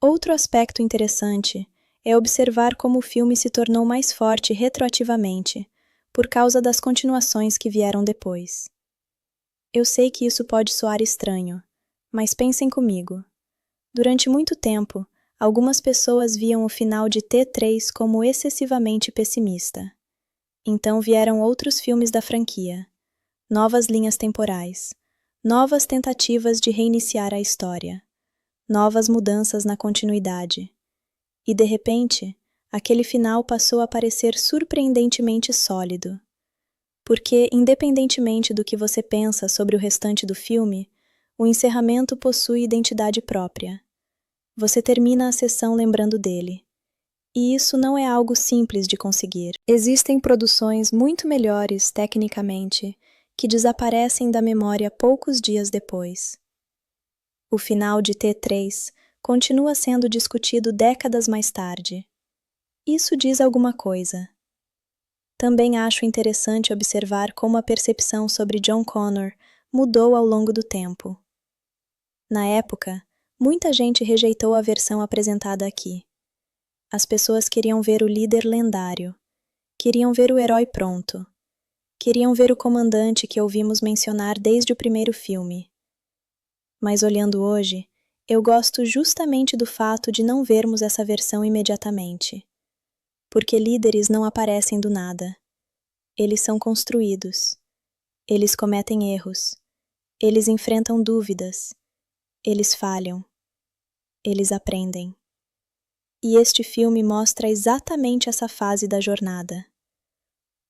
Outro aspecto interessante é observar como o filme se tornou mais forte retroativamente, por causa das continuações que vieram depois. Eu sei que isso pode soar estranho, mas pensem comigo. Durante muito tempo, algumas pessoas viam o final de T3 como excessivamente pessimista. Então vieram outros filmes da franquia. Novas linhas temporais, novas tentativas de reiniciar a história, novas mudanças na continuidade. E, de repente, aquele final passou a parecer surpreendentemente sólido. Porque, independentemente do que você pensa sobre o restante do filme, o encerramento possui identidade própria. Você termina a sessão lembrando dele. E isso não é algo simples de conseguir. Existem produções muito melhores, tecnicamente, que desaparecem da memória poucos dias depois. O final de T3 continua sendo discutido décadas mais tarde. Isso diz alguma coisa. Também acho interessante observar como a percepção sobre John Connor mudou ao longo do tempo. Na época, muita gente rejeitou a versão apresentada aqui. As pessoas queriam ver o líder lendário, queriam ver o herói pronto. Queriam ver o comandante que ouvimos mencionar desde o primeiro filme. Mas olhando hoje, eu gosto justamente do fato de não vermos essa versão imediatamente. Porque líderes não aparecem do nada. Eles são construídos. Eles cometem erros. Eles enfrentam dúvidas. Eles falham. Eles aprendem. E este filme mostra exatamente essa fase da jornada.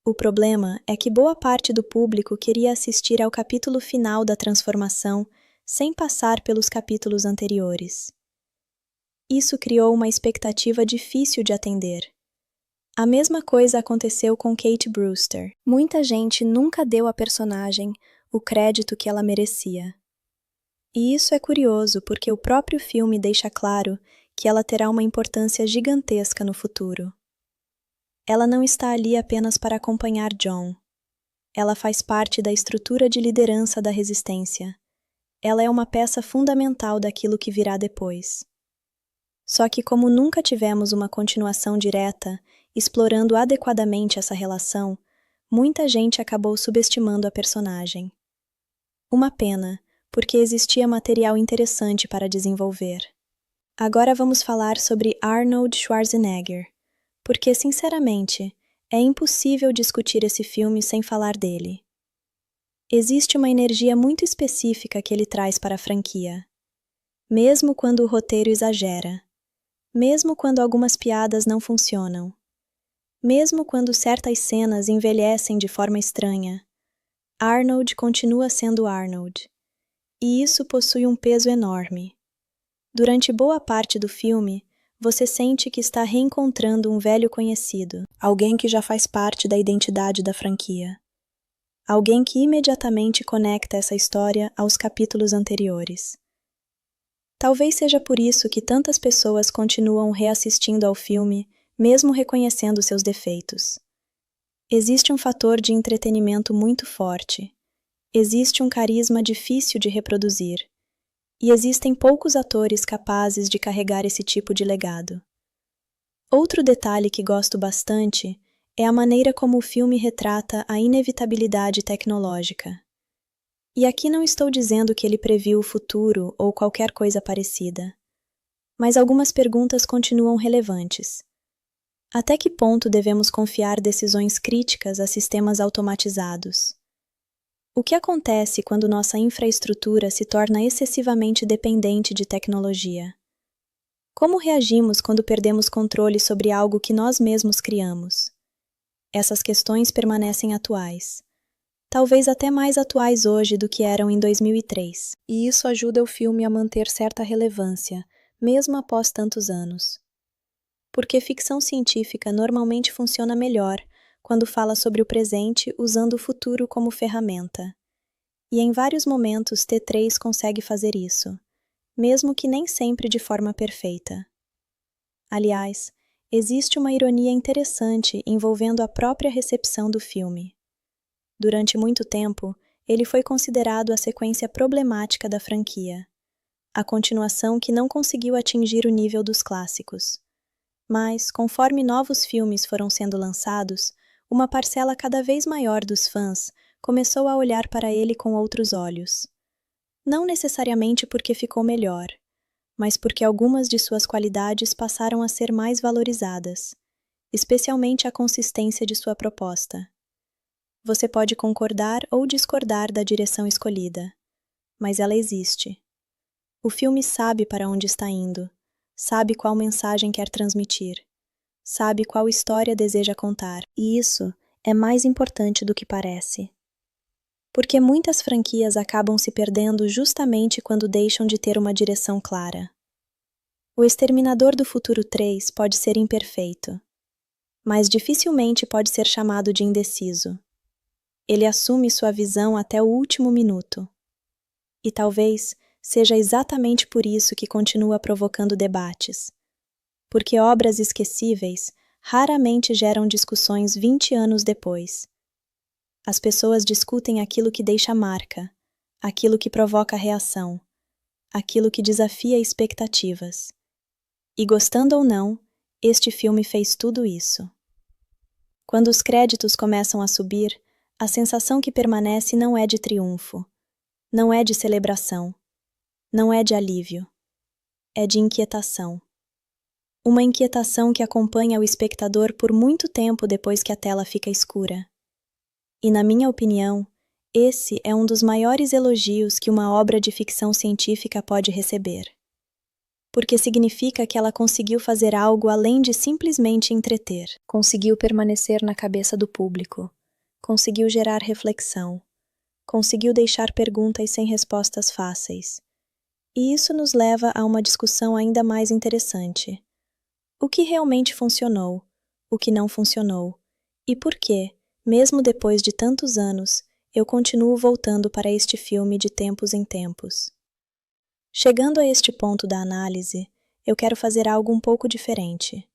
O problema é que boa parte do público queria assistir ao capítulo final da transformação sem passar pelos capítulos anteriores. Isso criou uma expectativa difícil de atender. A mesma coisa aconteceu com Kate Brewster. Muita gente nunca deu à personagem o crédito que ela merecia. E isso é curioso porque o próprio filme deixa claro que ela terá uma importância gigantesca no futuro. Ela não está ali apenas para acompanhar John. Ela faz parte da estrutura de liderança da resistência. Ela é uma peça fundamental daquilo que virá depois. Só que como nunca tivemos uma continuação direta, explorando adequadamente essa relação, muita gente acabou subestimando a personagem. Uma pena, porque existia material interessante para desenvolver. Agora vamos falar sobre Arnold Schwarzenegger. Porque, sinceramente, é impossível discutir esse filme sem falar dele. Existe uma energia muito específica que ele traz para a franquia. Mesmo quando o roteiro exagera, mesmo quando algumas piadas não funcionam, mesmo quando certas cenas envelhecem de forma estranha, Arnold continua sendo Arnold. E isso possui um peso enorme. Durante boa parte do filme, você sente que está reencontrando um velho conhecido, alguém que já faz parte da identidade da franquia. Alguém que imediatamente conecta essa história aos capítulos anteriores. Talvez seja por isso que tantas pessoas continuam reassistindo ao filme, mesmo reconhecendo seus defeitos. Existe um fator de entretenimento muito forte. Existe um carisma difícil de reproduzir. E existem poucos atores capazes de carregar esse tipo de legado. Outro detalhe que gosto bastante é a maneira como o filme retrata a inevitabilidade tecnológica. E aqui não estou dizendo que ele previu o futuro ou qualquer coisa parecida. Mas algumas perguntas continuam relevantes. Até que ponto devemos confiar decisões críticas a sistemas automatizados? O que acontece quando nossa infraestrutura se torna excessivamente dependente de tecnologia? Como reagimos quando perdemos controle sobre algo que nós mesmos criamos? Essas questões permanecem atuais. Talvez até mais atuais hoje do que eram em 2003. E isso ajuda o filme a manter certa relevância, mesmo após tantos anos. Porque ficção científica normalmente funciona melhor quando fala sobre o presente usando o futuro como ferramenta. E em vários momentos T3 consegue fazer isso, mesmo que nem sempre de forma perfeita. Aliás, existe uma ironia interessante envolvendo a própria recepção do filme. Durante muito tempo, ele foi considerado a sequência problemática da franquia, a continuação que não conseguiu atingir o nível dos clássicos. Mas, conforme novos filmes foram sendo lançados, uma parcela cada vez maior dos fãs começou a olhar para ele com outros olhos. Não necessariamente porque ficou melhor, mas porque algumas de suas qualidades passaram a ser mais valorizadas, especialmente a consistência de sua proposta. Você pode concordar ou discordar da direção escolhida, mas ela existe. O filme sabe para onde está indo, sabe qual mensagem quer transmitir, sabe qual história deseja contar, e isso é mais importante do que parece. Porque muitas franquias acabam se perdendo justamente quando deixam de ter uma direção clara. O Exterminador do Futuro 3 pode ser imperfeito, mas dificilmente pode ser chamado de indeciso. Ele assume sua visão até o último minuto. E talvez seja exatamente por isso que continua provocando debates. Porque obras esquecíveis raramente geram discussões 20 anos depois. As pessoas discutem aquilo que deixa marca, aquilo que provoca reação, aquilo que desafia expectativas. E gostando ou não, este filme fez tudo isso. Quando os créditos começam a subir, a sensação que permanece não é de triunfo, não é de celebração, não é de alívio, é de inquietação. Uma inquietação que acompanha o espectador por muito tempo depois que a tela fica escura. E, na minha opinião, esse é um dos maiores elogios que uma obra de ficção científica pode receber. Porque significa que ela conseguiu fazer algo além de simplesmente entreter. Conseguiu permanecer na cabeça do público. Conseguiu gerar reflexão. Conseguiu deixar perguntas sem respostas fáceis. E isso nos leva a uma discussão ainda mais interessante. O que realmente funcionou? O que não funcionou? E por que, mesmo depois de tantos anos, eu continuo voltando para este filme de tempos em tempos? Chegando a este ponto da análise, eu quero fazer algo um pouco diferente.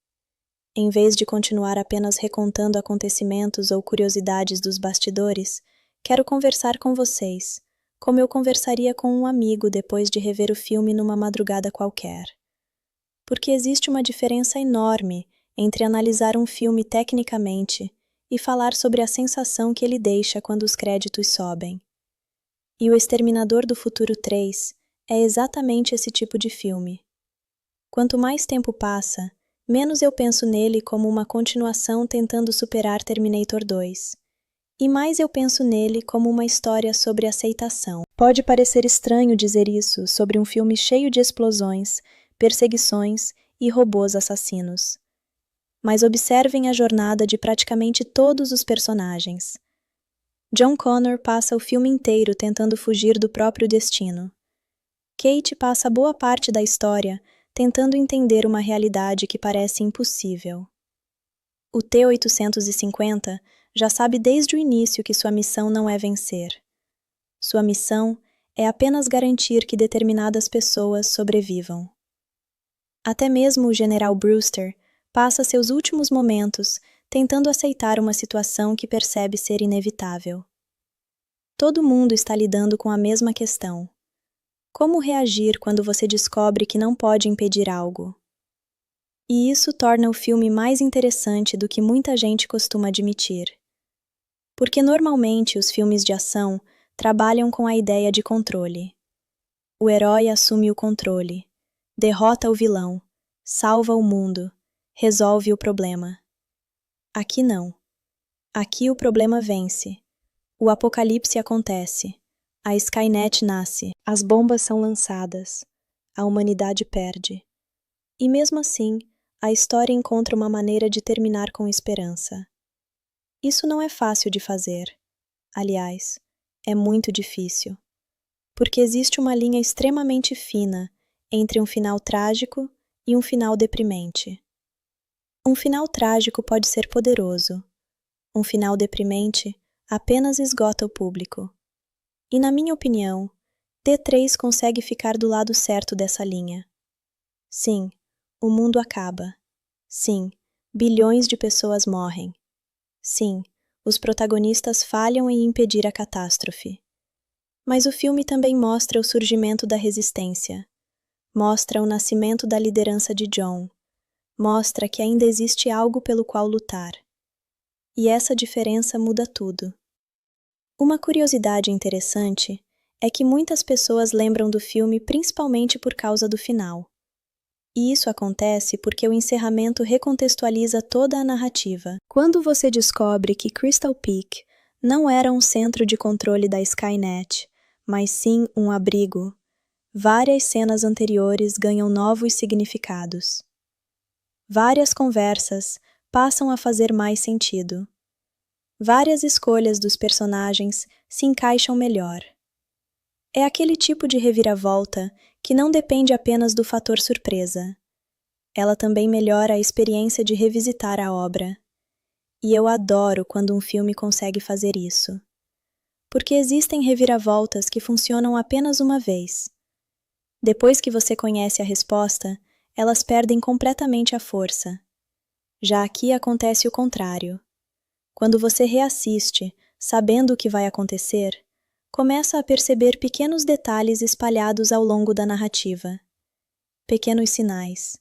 Em vez de continuar apenas recontando acontecimentos ou curiosidades dos bastidores, quero conversar com vocês, como eu conversaria com um amigo depois de rever o filme numa madrugada qualquer. Porque existe uma diferença enorme entre analisar um filme tecnicamente e falar sobre a sensação que ele deixa quando os créditos sobem. E O Exterminador do Futuro 3 é exatamente esse tipo de filme. Quanto mais tempo passa, menos eu penso nele como uma continuação tentando superar Terminator 2. E mais eu penso nele como uma história sobre aceitação. Pode parecer estranho dizer isso sobre um filme cheio de explosões, perseguições e robôs assassinos. Mas observem a jornada de praticamente todos os personagens. John Connor passa o filme inteiro tentando fugir do próprio destino. Kate passa boa parte da história tentando entender uma realidade que parece impossível. O T-850 já sabe desde o início que sua missão não é vencer. Sua missão é apenas garantir que determinadas pessoas sobrevivam. Até mesmo o General Brewster passa seus últimos momentos tentando aceitar uma situação que percebe ser inevitável. Todo mundo está lidando com a mesma questão. Como reagir quando você descobre que não pode impedir algo? E isso torna o filme mais interessante do que muita gente costuma admitir. Porque normalmente os filmes de ação trabalham com a ideia de controle. O herói assume o controle, derrota o vilão, salva o mundo, resolve o problema. Aqui não. Aqui o problema vence. O apocalipse acontece. A Skynet nasce. As bombas são lançadas. A humanidade perde. E mesmo assim, a história encontra uma maneira de terminar com esperança. Isso não é fácil de fazer. Aliás, é muito difícil. Porque existe uma linha extremamente fina entre um final trágico e um final deprimente. Um final trágico pode ser poderoso. Um final deprimente apenas esgota o público. E na minha opinião, T3 consegue ficar do lado certo dessa linha. Sim, o mundo acaba. Sim, bilhões de pessoas morrem. Sim, os protagonistas falham em impedir a catástrofe. Mas o filme também mostra o surgimento da resistência. Mostra o nascimento da liderança de John. Mostra que ainda existe algo pelo qual lutar. E essa diferença muda tudo. Uma curiosidade interessante é que muitas pessoas lembram do filme principalmente por causa do final. E isso acontece porque o encerramento recontextualiza toda a narrativa. Quando você descobre que Crystal Peak não era um centro de controle da Skynet, mas sim um abrigo, várias cenas anteriores ganham novos significados. Várias conversas passam a fazer mais sentido. Várias escolhas dos personagens se encaixam melhor. É aquele tipo de reviravolta que não depende apenas do fator surpresa. Ela também melhora a experiência de revisitar a obra. E eu adoro quando um filme consegue fazer isso. Porque existem reviravoltas que funcionam apenas uma vez. Depois que você conhece a resposta, elas perdem completamente a força. Já aqui acontece o contrário. Quando você reassiste, sabendo o que vai acontecer, começa a perceber pequenos detalhes espalhados ao longo da narrativa. Pequenos sinais,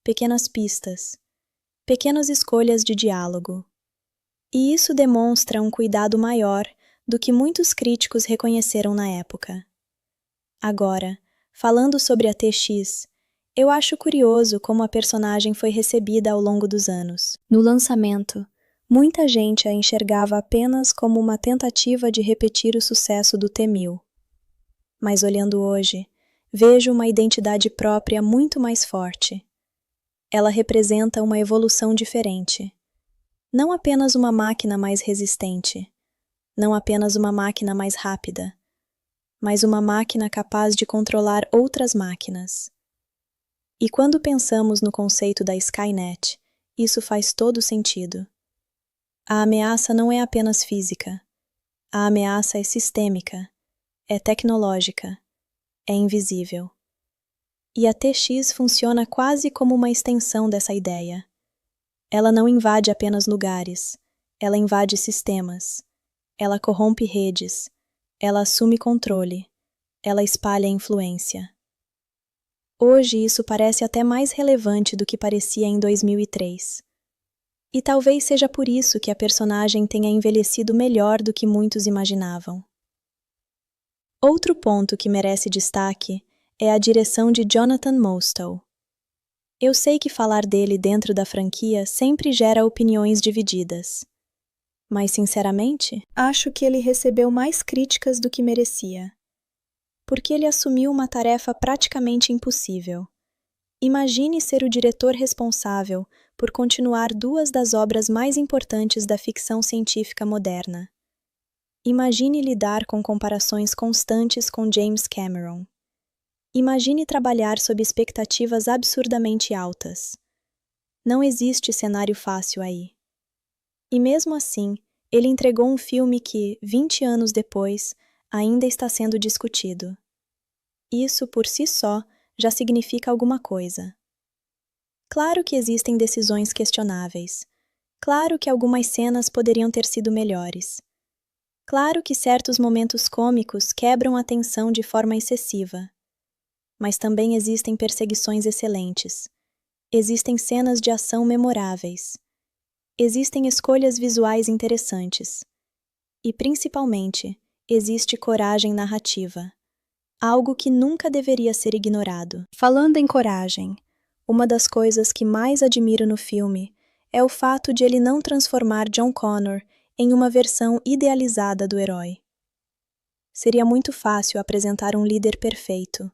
pequenas pistas, pequenas escolhas de diálogo. E isso demonstra um cuidado maior do que muitos críticos reconheceram na época. Agora, falando sobre a TX, eu acho curioso como a personagem foi recebida ao longo dos anos. No lançamento, muita gente a enxergava apenas como uma tentativa de repetir o sucesso do T-1000. Mas olhando hoje, vejo uma identidade própria muito mais forte. Ela representa uma evolução diferente. Não apenas uma máquina mais resistente, não apenas uma máquina mais rápida, mas uma máquina capaz de controlar outras máquinas. E quando pensamos no conceito da Skynet, isso faz todo sentido. A ameaça não é apenas física. A ameaça é sistêmica, é tecnológica, é invisível. E a TX funciona quase como uma extensão dessa ideia. Ela não invade apenas lugares, ela invade sistemas. Ela corrompe redes, ela assume controle, ela espalha influência. Hoje isso parece até mais relevante do que parecia em 2003. E talvez seja por isso que a personagem tenha envelhecido melhor do que muitos imaginavam. Outro ponto que merece destaque é a direção de Jonathan Mostow. Eu sei que falar dele dentro da franquia sempre gera opiniões divididas. Mas, sinceramente, acho que ele recebeu mais críticas do que merecia. Porque ele assumiu uma tarefa praticamente impossível. Imagine ser o diretor responsável por continuar duas das obras mais importantes da ficção científica moderna. Imagine lidar com comparações constantes com James Cameron. Imagine trabalhar sob expectativas absurdamente altas. Não existe cenário fácil aí. E mesmo assim, ele entregou um filme que, 20 anos depois, ainda está sendo discutido. Isso, por si só, já significa alguma coisa. Claro que existem decisões questionáveis. Claro que algumas cenas poderiam ter sido melhores. Claro que certos momentos cômicos quebram a tensão de forma excessiva. Mas também existem perseguições excelentes. Existem cenas de ação memoráveis. Existem escolhas visuais interessantes. E, principalmente, existe coragem narrativa. Algo que nunca deveria ser ignorado. Falando em coragem, uma das coisas que mais admiro no filme é o fato de ele não transformar John Connor em uma versão idealizada do herói. Seria muito fácil apresentar um líder perfeito,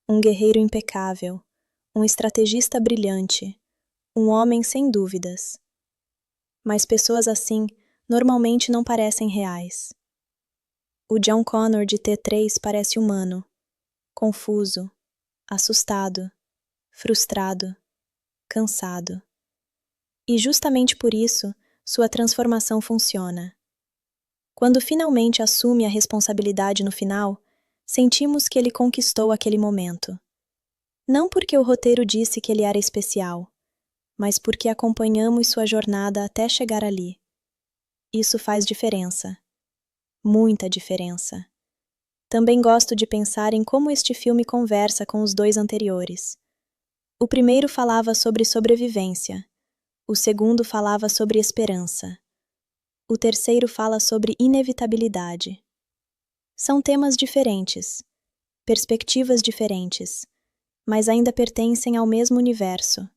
um guerreiro impecável, um estrategista brilhante, um homem sem dúvidas. Mas pessoas assim normalmente não parecem reais. O John Connor de T3 parece humano, confuso, assustado, frustrado, cansado. E justamente por isso, sua transformação funciona. Quando finalmente assume a responsabilidade no final, sentimos que ele conquistou aquele momento. Não porque o roteiro disse que ele era especial, mas porque acompanhamos sua jornada até chegar ali. Isso faz diferença. Muita diferença. Também gosto de pensar em como este filme conversa com os dois anteriores. O primeiro falava sobre sobrevivência. O segundo falava sobre esperança. O terceiro fala sobre inevitabilidade. São temas diferentes, perspectivas diferentes, mas ainda pertencem ao mesmo universo.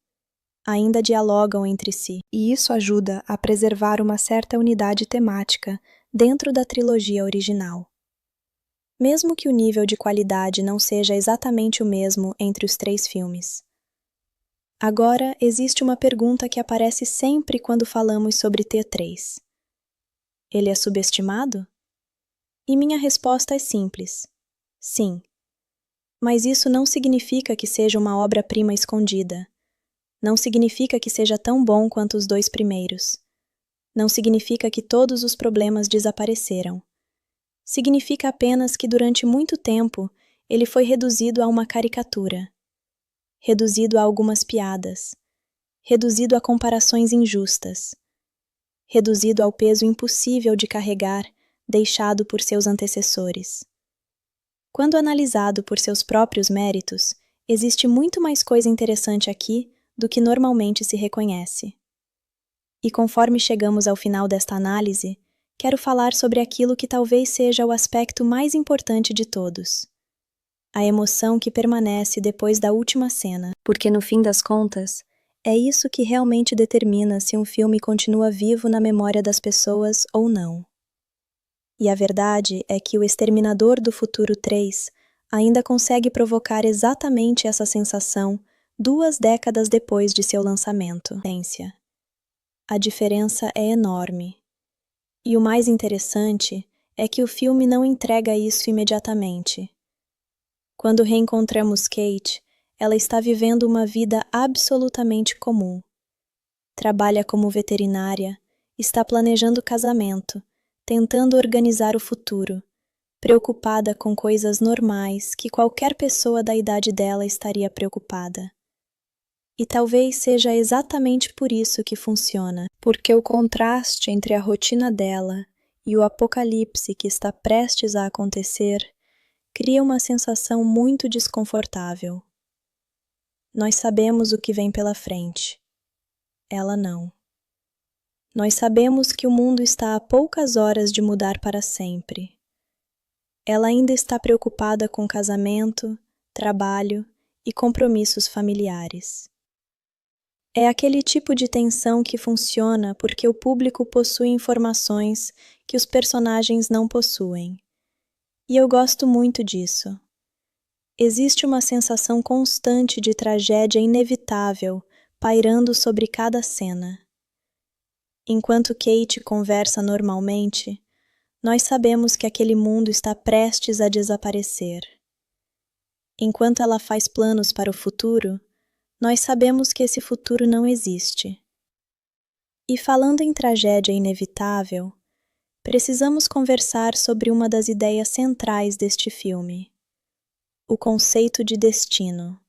Ainda dialogam entre si. E isso ajuda a preservar uma certa unidade temática dentro da trilogia original. Mesmo que o nível de qualidade não seja exatamente o mesmo entre os três filmes. Agora, existe uma pergunta que aparece sempre quando falamos sobre T3. Ele é subestimado? E minha resposta é simples. Sim. Mas isso não significa que seja uma obra-prima escondida. Não significa que seja tão bom quanto os dois primeiros. Não significa que todos os problemas desapareceram. Significa apenas que durante muito tempo ele foi reduzido a uma caricatura. Reduzido a algumas piadas. Reduzido a comparações injustas. Reduzido ao peso impossível de carregar, deixado por seus antecessores. Quando analisado por seus próprios méritos, existe muito mais coisa interessante aqui do que normalmente se reconhece. E conforme chegamos ao final desta análise, quero falar sobre aquilo que talvez seja o aspecto mais importante de todos. A emoção que permanece depois da última cena, porque no fim das contas, é isso que realmente determina se um filme continua vivo na memória das pessoas ou não. E a verdade é que O Exterminador do Futuro 3 ainda consegue provocar exatamente essa sensação 2 décadas depois de seu lançamento. A diferença é enorme. E o mais interessante é que o filme não entrega isso imediatamente. Quando reencontramos Kate, ela está vivendo uma vida absolutamente comum. Trabalha como veterinária, está planejando casamento, tentando organizar o futuro, preocupada com coisas normais que qualquer pessoa da idade dela estaria preocupada. E talvez seja exatamente por isso que funciona, porque o contraste entre a rotina dela e o apocalipse que está prestes a acontecer cria uma sensação muito desconfortável. Nós sabemos o que vem pela frente. Ela não. Nós sabemos que o mundo está a poucas horas de mudar para sempre. Ela ainda está preocupada com casamento, trabalho e compromissos familiares. É aquele tipo de tensão que funciona porque o público possui informações que os personagens não possuem. E eu gosto muito disso. Existe uma sensação constante de tragédia inevitável pairando sobre cada cena. Enquanto Kate conversa normalmente, nós sabemos que aquele mundo está prestes a desaparecer. Enquanto ela faz planos para o futuro, nós sabemos que esse futuro não existe. E falando em tragédia inevitável, precisamos conversar sobre uma das ideias centrais deste filme: o conceito de destino.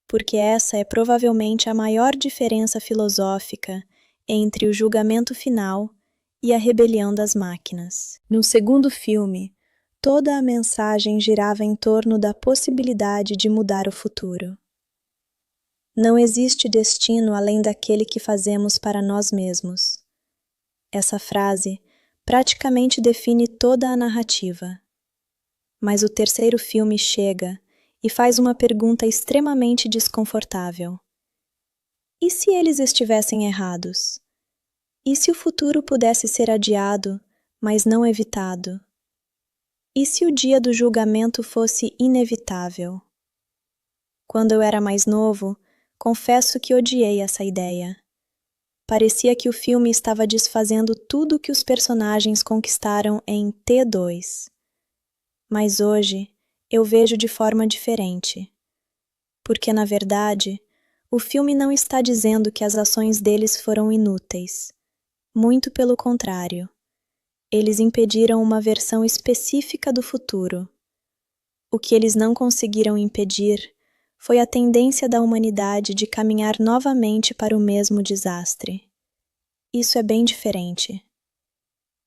Porque essa é provavelmente a maior diferença filosófica entre o julgamento final e a rebelião das máquinas. No segundo filme, toda a mensagem girava em torno da possibilidade de mudar o futuro. Não existe destino além daquele que fazemos para nós mesmos. Essa frase praticamente define toda a narrativa. Mas o terceiro filme chega e faz uma pergunta extremamente desconfortável. E se eles estivessem errados? E se o futuro pudesse ser adiado, mas não evitado? E se o dia do julgamento fosse inevitável? Quando eu era mais novo, confesso que odiei essa ideia. Parecia que o filme estava desfazendo tudo que os personagens conquistaram em T2. Mas hoje, eu vejo de forma diferente. Porque, na verdade, o filme não está dizendo que as ações deles foram inúteis. Muito pelo contrário. Eles impediram uma versão específica do futuro. O que eles não conseguiram impedir foi a tendência da humanidade de caminhar novamente para o mesmo desastre. Isso é bem diferente.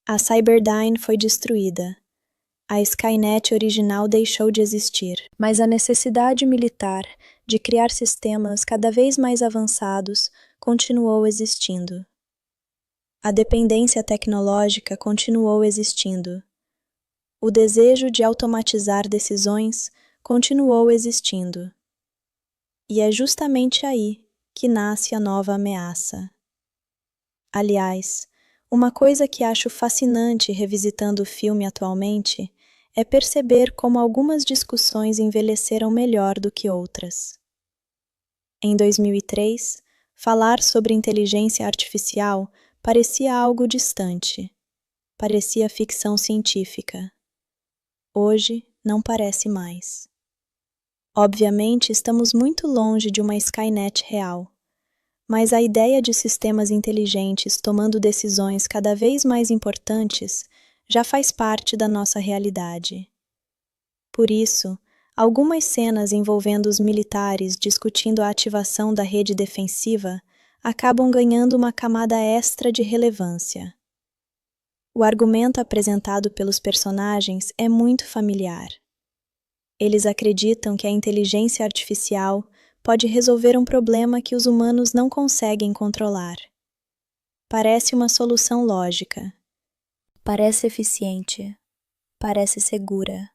A Cyberdyne foi destruída. A Skynet original deixou de existir. Mas a necessidade militar de criar sistemas cada vez mais avançados continuou existindo. A dependência tecnológica continuou existindo. O desejo de automatizar decisões continuou existindo. E é justamente aí que nasce a nova ameaça. Aliás, uma coisa que acho fascinante revisitando o filme atualmente é perceber como algumas discussões envelheceram melhor do que outras. Em 2003, falar sobre inteligência artificial parecia algo distante. Parecia ficção científica. Hoje, não parece mais. Obviamente, estamos muito longe de uma Skynet real, mas a ideia de sistemas inteligentes tomando decisões cada vez mais importantes já faz parte da nossa realidade. Por isso, algumas cenas envolvendo os militares discutindo a ativação da rede defensiva acabam ganhando uma camada extra de relevância. O argumento apresentado pelos personagens é muito familiar. Eles acreditam que a inteligência artificial pode resolver um problema que os humanos não conseguem controlar. Parece uma solução lógica. Parece eficiente. Parece segura.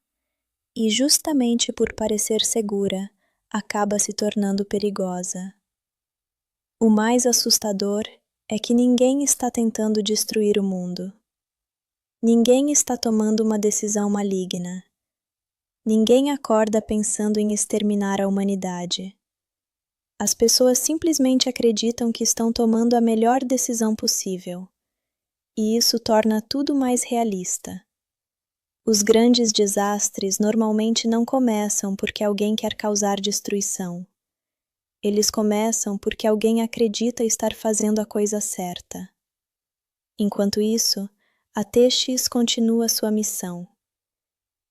E justamente por parecer segura, acaba se tornando perigosa. O mais assustador é que ninguém está tentando destruir o mundo. Ninguém está tomando uma decisão maligna. Ninguém acorda pensando em exterminar a humanidade. As pessoas simplesmente acreditam que estão tomando a melhor decisão possível. E isso torna tudo mais realista. Os grandes desastres normalmente não começam porque alguém quer causar destruição. Eles começam porque alguém acredita estar fazendo a coisa certa. Enquanto isso, a TX continua sua missão.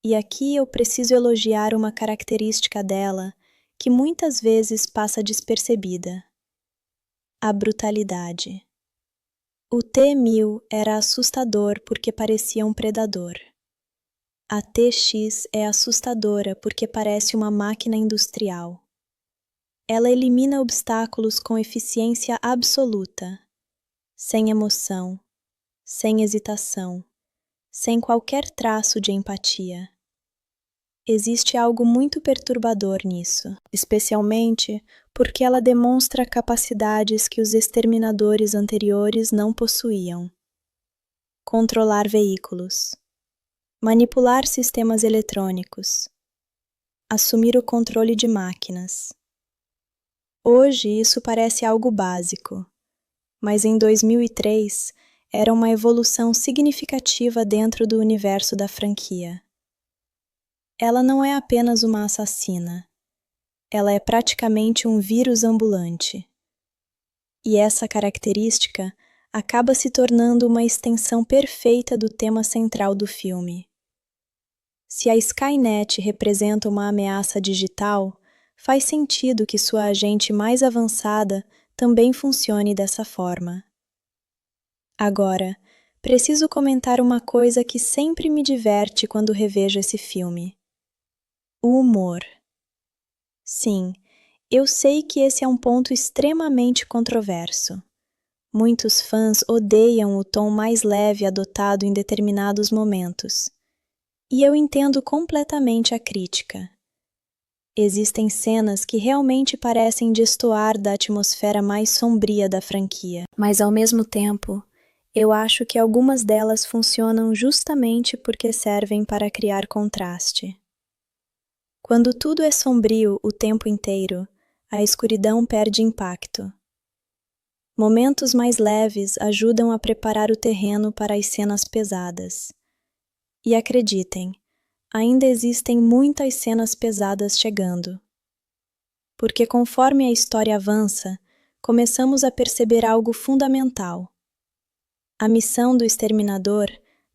E aqui eu preciso elogiar uma característica dela que muitas vezes passa despercebida: a brutalidade. O T-1000 era assustador porque parecia um predador. A TX é assustadora porque parece uma máquina industrial. Ela elimina obstáculos com eficiência absoluta, sem emoção, sem hesitação, sem qualquer traço de empatia. Existe algo muito perturbador nisso, especialmente porque ela demonstra capacidades que os exterminadores anteriores não possuíam. Controlar veículos, manipular sistemas eletrônicos, assumir o controle de máquinas. Hoje isso parece algo básico, mas em 2003 era uma evolução significativa dentro do universo da franquia. Ela não é apenas uma assassina, ela é praticamente um vírus ambulante. E essa característica acaba se tornando uma extensão perfeita do tema central do filme. Se a Skynet representa uma ameaça digital, faz sentido que sua agente mais avançada também funcione dessa forma. Agora, preciso comentar uma coisa que sempre me diverte quando revejo esse filme: o humor. Sim, eu sei que esse é um ponto extremamente controverso. Muitos fãs odeiam o tom mais leve adotado em determinados momentos. E eu entendo completamente a crítica. Existem cenas que realmente parecem destoar da atmosfera mais sombria da franquia, mas ao mesmo tempo, eu acho que algumas delas funcionam justamente porque servem para criar contraste. Quando tudo é sombrio o tempo inteiro, a escuridão perde impacto. Momentos mais leves ajudam a preparar o terreno para as cenas pesadas. E acreditem, ainda existem muitas cenas pesadas chegando. Porque conforme a história avança, começamos a perceber algo fundamental. A missão do Exterminador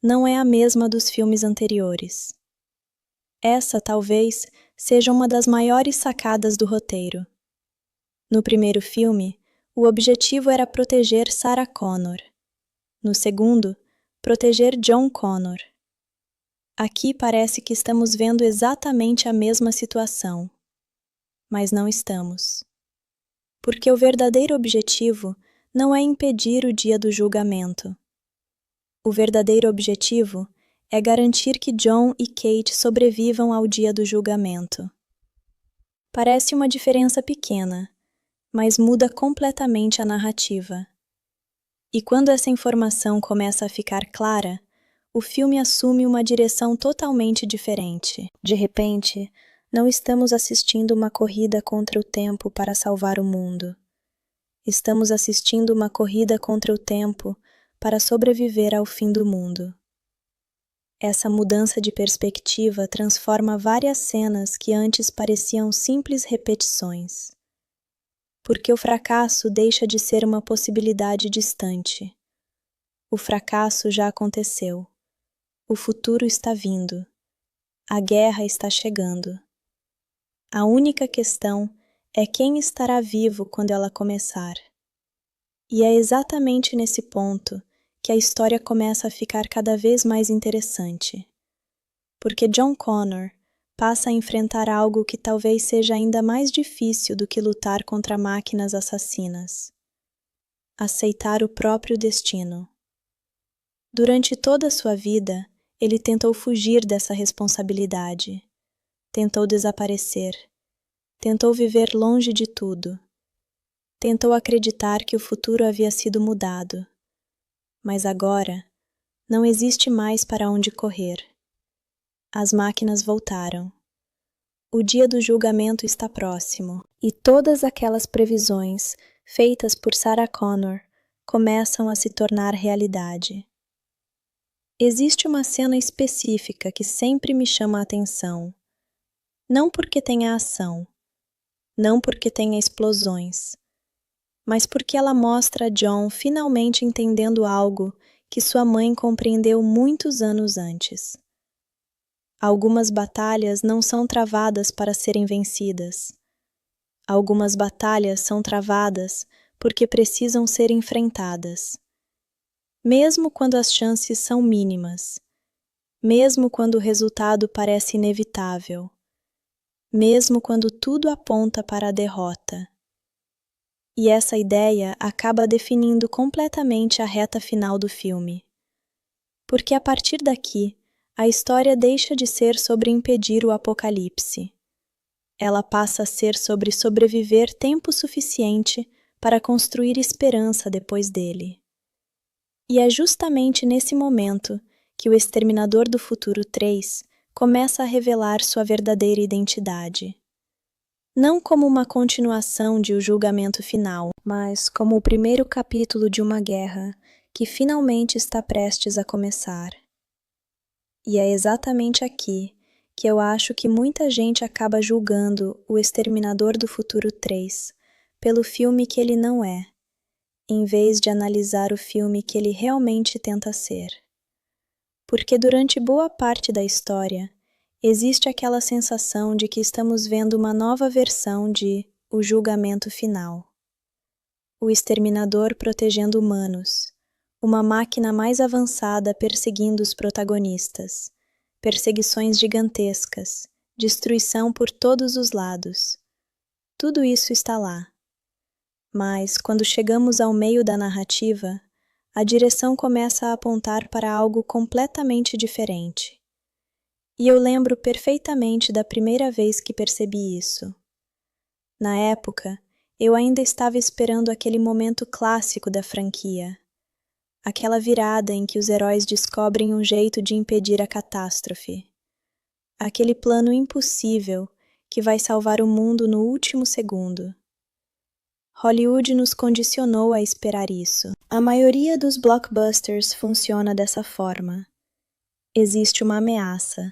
não é a mesma dos filmes anteriores. Essa, talvez, seja uma das maiores sacadas do roteiro. No primeiro filme, o objetivo era proteger Sarah Connor. No segundo, proteger John Connor. Aqui parece que estamos vendo exatamente a mesma situação. Mas não estamos. Porque o verdadeiro objetivo não é impedir o dia do julgamento. O verdadeiro objetivo é garantir que John e Kate sobrevivam ao dia do julgamento. Parece uma diferença pequena, mas muda completamente a narrativa. E quando essa informação começa a ficar clara, o filme assume uma direção totalmente diferente. De repente, não estamos assistindo uma corrida contra o tempo para salvar o mundo. Estamos assistindo uma corrida contra o tempo para sobreviver ao fim do mundo. Essa mudança de perspectiva transforma várias cenas que antes pareciam simples repetições. Porque o fracasso deixa de ser uma possibilidade distante. O fracasso já aconteceu. O futuro está vindo. A guerra está chegando. A única questão é quem estará vivo quando ela começar. E é exatamente nesse ponto que a história começa a ficar cada vez mais interessante. Porque John Connor passa a enfrentar algo que talvez seja ainda mais difícil do que lutar contra máquinas assassinas: aceitar o próprio destino. Durante toda a sua vida, ele tentou fugir dessa responsabilidade. Tentou desaparecer. Tentou viver longe de tudo. Tentou acreditar que o futuro havia sido mudado. Mas agora, não existe mais para onde correr. As máquinas voltaram. O dia do julgamento está próximo, e todas aquelas previsões feitas por Sarah Connor começam a se tornar realidade. Existe uma cena específica que sempre me chama a atenção. Não porque tenha ação, não porque tenha explosões, mas porque ela mostra John finalmente entendendo algo que sua mãe compreendeu muitos anos antes. Algumas batalhas não são travadas para serem vencidas. Algumas batalhas são travadas porque precisam ser enfrentadas. Mesmo quando as chances são mínimas, mesmo quando o resultado parece inevitável, mesmo quando tudo aponta para a derrota. E essa ideia acaba definindo completamente a reta final do filme. Porque a partir daqui, a história deixa de ser sobre impedir o apocalipse. Ela passa a ser sobre sobreviver tempo suficiente para construir esperança depois dele. E é justamente nesse momento que o Exterminador do Futuro 3 começa a revelar sua verdadeira identidade. Não como uma continuação de O Julgamento Final, mas como o primeiro capítulo de uma guerra que finalmente está prestes a começar. E é exatamente aqui que eu acho que muita gente acaba julgando O Exterminador do Futuro 3 pelo filme que ele não é, em vez de analisar o filme que ele realmente tenta ser. Porque durante boa parte da história, existe aquela sensação de que estamos vendo uma nova versão de O Julgamento Final. O exterminador protegendo humanos, uma máquina mais avançada perseguindo os protagonistas, perseguições gigantescas, destruição por todos os lados. Tudo isso está lá. Mas, quando chegamos ao meio da narrativa, a direção começa a apontar para algo completamente diferente. E eu lembro perfeitamente da primeira vez que percebi isso. Na época, eu ainda estava esperando aquele momento clássico da franquia. Aquela virada em que os heróis descobrem um jeito de impedir a catástrofe. Aquele plano impossível que vai salvar o mundo no último segundo. Hollywood nos condicionou a esperar isso. A maioria dos blockbusters funciona dessa forma. Existe uma ameaça.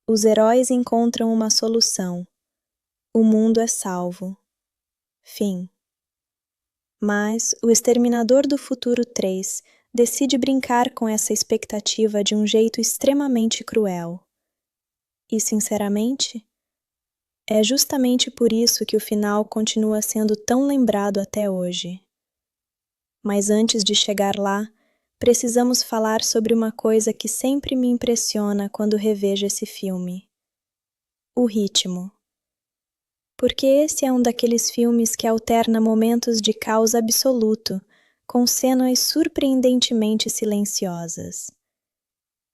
Os heróis encontram uma solução. O mundo é salvo. Fim. Mas o Exterminador do Futuro 3 decide brincar com essa expectativa de um jeito extremamente cruel. E, sinceramente, é justamente por isso que o final continua sendo tão lembrado até hoje. Mas antes de chegar lá, precisamos falar sobre uma coisa que sempre me impressiona quando revejo esse filme: o ritmo. Porque esse é um daqueles filmes que alterna momentos de caos absoluto com cenas surpreendentemente silenciosas.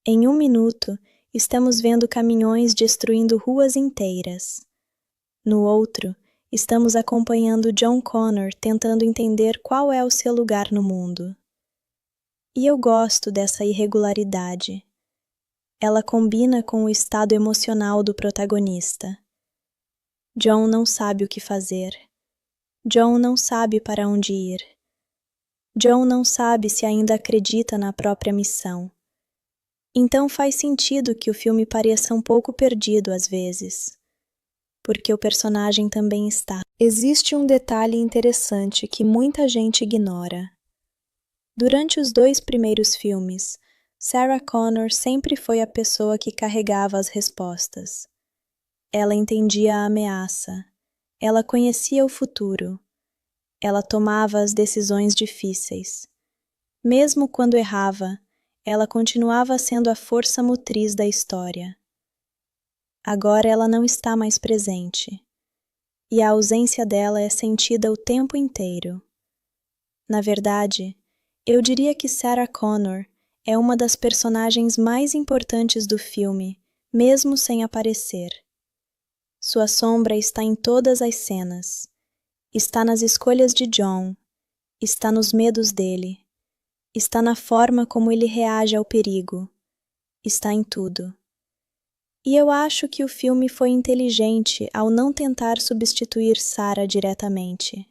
Em 1 minuto, estamos vendo caminhões destruindo ruas inteiras. No outro, estamos acompanhando John Connor tentando entender qual é o seu lugar no mundo. E eu gosto dessa irregularidade. Ela combina com o estado emocional do protagonista. John não sabe o que fazer. John não sabe para onde ir. John não sabe se ainda acredita na própria missão. Então faz sentido que o filme pareça um pouco perdido às vezes. Porque o personagem também está. Existe um detalhe interessante que muita gente ignora. Durante os 2 primeiros filmes, Sarah Connor sempre foi a pessoa que carregava as respostas. Ela entendia a ameaça. Ela conhecia o futuro. Ela tomava as decisões difíceis. Mesmo quando errava, ela continuava sendo a força motriz da história. Agora ela não está mais presente, e a ausência dela é sentida o tempo inteiro. Na verdade, eu diria que Sarah Connor é uma das personagens mais importantes do filme, mesmo sem aparecer. Sua sombra está em todas as cenas. Está nas escolhas de John, está nos medos dele, está na forma como ele reage ao perigo, está em tudo. E eu acho que o filme foi inteligente ao não tentar substituir Sarah diretamente.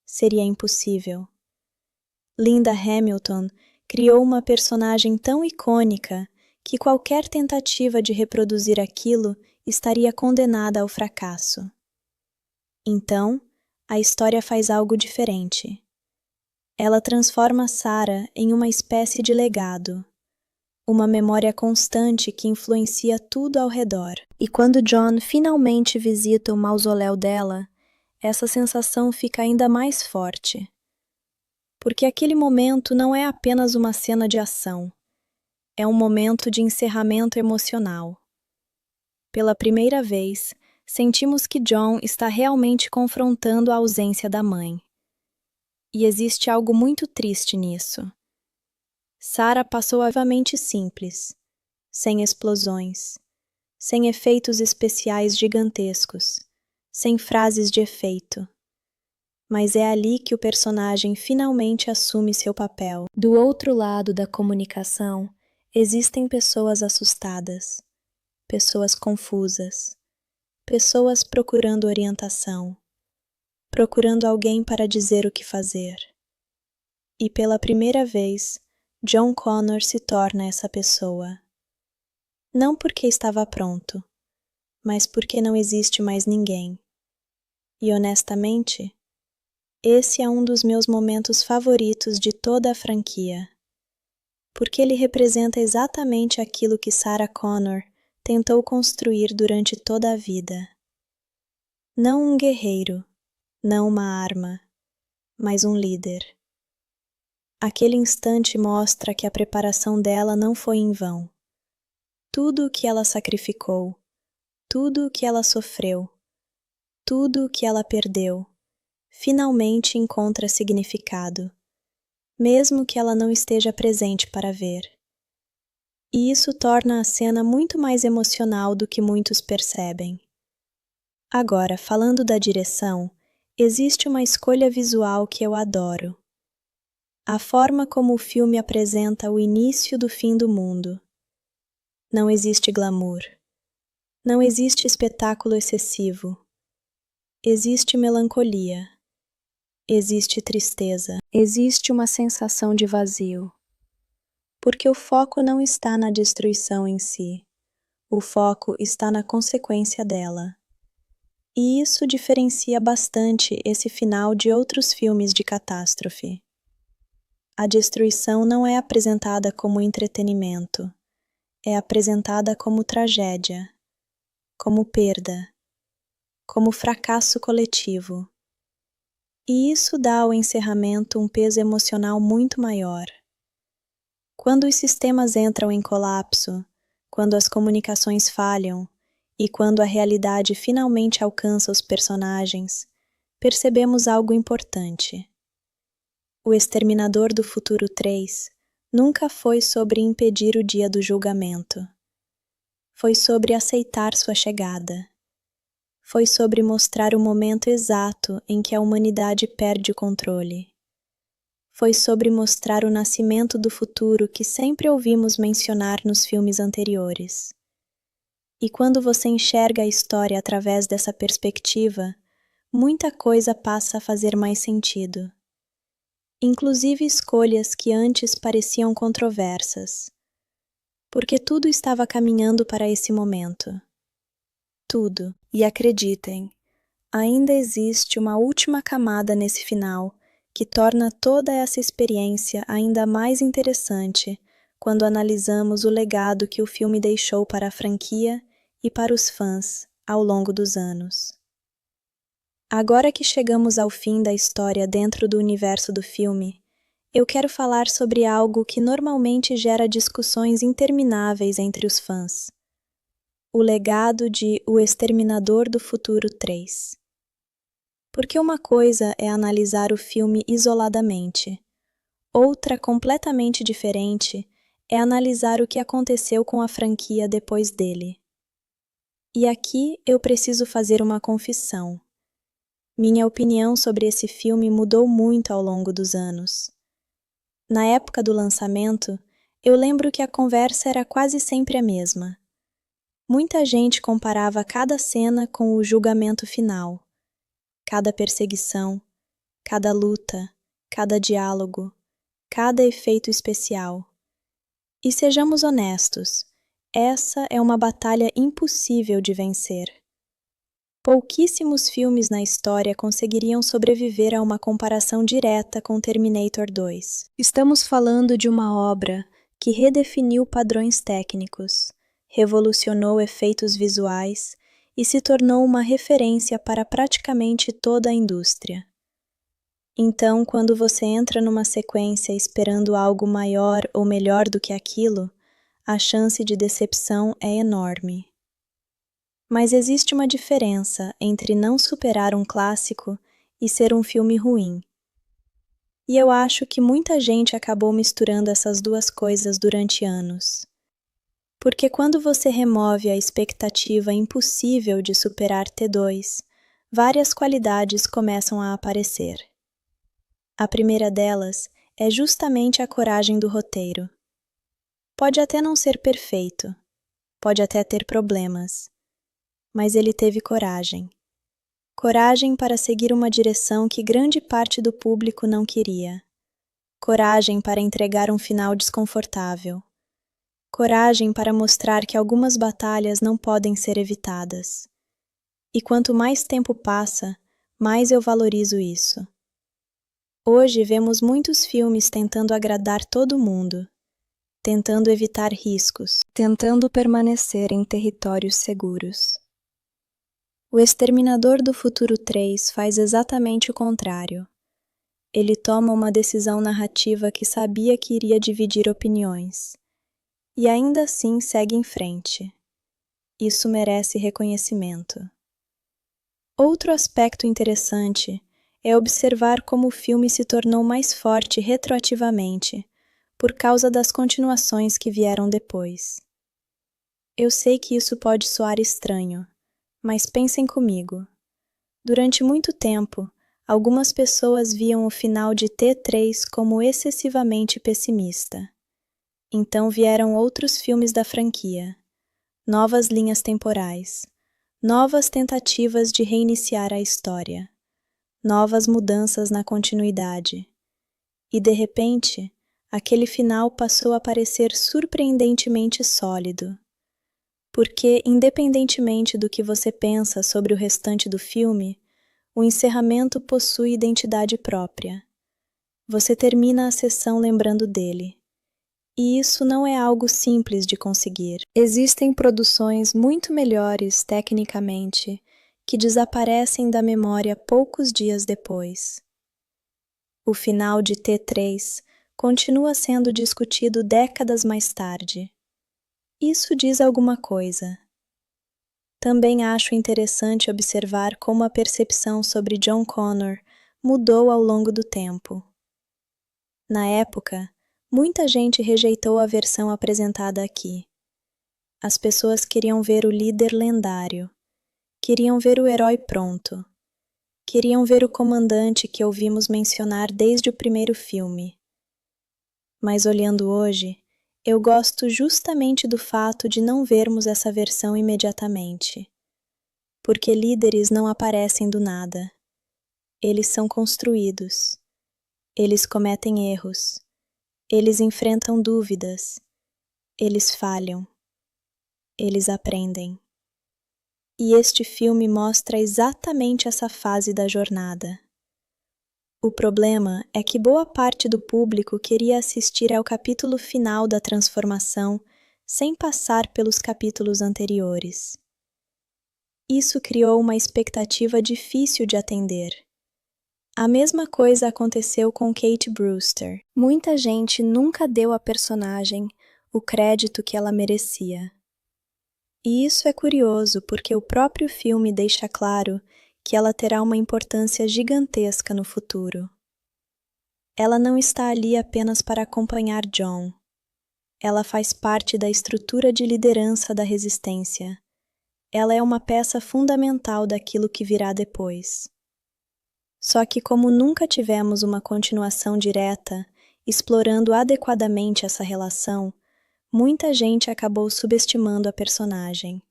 Seria impossível. Linda Hamilton criou uma personagem tão icônica que qualquer tentativa de reproduzir aquilo estaria condenada ao fracasso. Então, a história faz algo diferente. Ela transforma Sarah em uma espécie de legado. Uma memória constante que influencia tudo ao redor. E quando John finalmente visita o mausoléu dela, essa sensação fica ainda mais forte. Porque aquele momento não é apenas uma cena de ação. É um momento de encerramento emocional. Pela primeira vez, sentimos que John está realmente confrontando a ausência da mãe. E existe algo muito triste nisso. Sarah passou a vida simples, sem explosões, sem efeitos especiais gigantescos, sem frases de efeito. Mas é ali que o personagem finalmente assume seu papel. Do outro lado da comunicação, existem pessoas assustadas, pessoas confusas, pessoas procurando orientação, procurando alguém para dizer o que fazer. E pela primeira vez, John Connor se torna essa pessoa. Não porque estava pronto, mas porque não existe mais ninguém. E honestamente, esse é um dos meus momentos favoritos de toda a franquia, porque ele representa exatamente aquilo que Sarah Connor tentou construir durante toda a vida. Não um guerreiro, não uma arma, mas um líder. Aquele instante mostra que a preparação dela não foi em vão. Tudo o que ela sacrificou, tudo o que ela sofreu, tudo o que ela perdeu, finalmente encontra significado, mesmo que ela não esteja presente para ver. E isso torna a cena muito mais emocional do que muitos percebem. Agora, falando da direção, existe uma escolha visual que eu adoro. A forma como o filme apresenta o início do fim do mundo. Não existe glamour. Não existe espetáculo excessivo. Existe melancolia. Existe tristeza. Existe uma sensação de vazio. Porque o foco não está na destruição em si. O foco está na consequência dela. E isso diferencia bastante esse final de outros filmes de catástrofe. A destruição não é apresentada como entretenimento. É apresentada como tragédia, como perda, como fracasso coletivo. E isso dá ao encerramento um peso emocional muito maior. Quando os sistemas entram em colapso, quando as comunicações falham e quando a realidade finalmente alcança os personagens, percebemos algo importante. O Exterminador do Futuro 3 nunca foi sobre impedir o dia do julgamento. Foi sobre aceitar sua chegada. Foi sobre mostrar o momento exato em que a humanidade perde o controle. Foi sobre mostrar o nascimento do futuro que sempre ouvimos mencionar nos filmes anteriores. E quando você enxerga a história através dessa perspectiva, muita coisa passa a fazer mais sentido. Inclusive escolhas que antes pareciam controversas. Porque tudo estava caminhando para esse momento. Tudo. E acreditem, ainda existe uma última camada nesse final que torna toda essa experiência ainda mais interessante quando analisamos o legado que o filme deixou para a franquia e para os fãs ao longo dos anos. Agora que chegamos ao fim da história dentro do universo do filme, eu quero falar sobre algo que normalmente gera discussões intermináveis entre os fãs. O legado de O Exterminador do Futuro 3. Porque uma coisa é analisar o filme isoladamente, outra completamente diferente é analisar o que aconteceu com a franquia depois dele. E aqui eu preciso fazer uma confissão. Minha opinião sobre esse filme mudou muito ao longo dos anos. Na época do lançamento, eu lembro que a conversa era quase sempre a mesma. Muita gente comparava cada cena com o julgamento final. Cada perseguição, cada luta, cada diálogo, cada efeito especial. E sejamos honestos, essa é uma batalha impossível de vencer. Pouquíssimos filmes na história conseguiriam sobreviver a uma comparação direta com Terminator 2. Estamos falando de uma obra que redefiniu padrões técnicos, revolucionou efeitos visuais e se tornou uma referência para praticamente toda a indústria. Então, quando você entra numa sequência esperando algo maior ou melhor do que aquilo, a chance de decepção é enorme. Mas existe uma diferença entre não superar um clássico e ser um filme ruim. E eu acho que muita gente acabou misturando essas duas coisas durante anos. Porque quando você remove a expectativa impossível de superar T2, várias qualidades começam a aparecer. A primeira delas é justamente a coragem do roteiro. Pode até não ser perfeito, pode até ter problemas, mas ele teve coragem. Coragem para seguir uma direção que grande parte do público não queria. Coragem para entregar um final desconfortável. Coragem para mostrar que algumas batalhas não podem ser evitadas. E quanto mais tempo passa, mais eu valorizo isso. Hoje vemos muitos filmes tentando agradar todo mundo, tentando evitar riscos, tentando permanecer em territórios seguros. O Exterminador do Futuro 3 faz exatamente o contrário. Ele toma uma decisão narrativa que sabia que iria dividir opiniões. E ainda assim segue em frente. Isso merece reconhecimento. Outro aspecto interessante é observar como o filme se tornou mais forte retroativamente, por causa das continuações que vieram depois. Eu sei que isso pode soar estranho, mas pensem comigo. Durante muito tempo, algumas pessoas viam o final de T3 como excessivamente pessimista. Então vieram outros filmes da franquia, novas linhas temporais, novas tentativas de reiniciar a história, novas mudanças na continuidade. E de repente, aquele final passou a parecer surpreendentemente sólido. Porque, independentemente do que você pensa sobre o restante do filme, o encerramento possui identidade própria. Você termina a sessão lembrando dele. E isso não é algo simples de conseguir. Existem produções muito melhores tecnicamente que desaparecem da memória poucos dias depois. O final de T3 continua sendo discutido décadas mais tarde. Isso diz alguma coisa. Também acho interessante observar como a percepção sobre John Connor mudou ao longo do tempo. Na época, muita gente rejeitou a versão apresentada aqui. As pessoas queriam ver o líder lendário, queriam ver o herói pronto, queriam ver o comandante que ouvimos mencionar desde o primeiro filme. Mas olhando hoje, eu gosto justamente do fato de não vermos essa versão imediatamente. Porque líderes não aparecem do nada. Eles são construídos. Eles cometem erros. Eles enfrentam dúvidas. Eles falham. Eles aprendem. E este filme mostra exatamente essa fase da jornada. O problema é que boa parte do público queria assistir ao capítulo final da transformação sem passar pelos capítulos anteriores. Isso criou uma expectativa difícil de atender. A mesma coisa aconteceu com Kate Brewster. Muita gente nunca deu à personagem o crédito que ela merecia. E isso é curioso porque o próprio filme deixa claro que ela terá uma importância gigantesca no futuro. Ela não está ali apenas para acompanhar John. Ela faz parte da estrutura de liderança da resistência. Ela é uma peça fundamental daquilo que virá depois. Só que como nunca tivemos uma continuação direta, explorando adequadamente essa relação, muita gente acabou subestimando a personagem.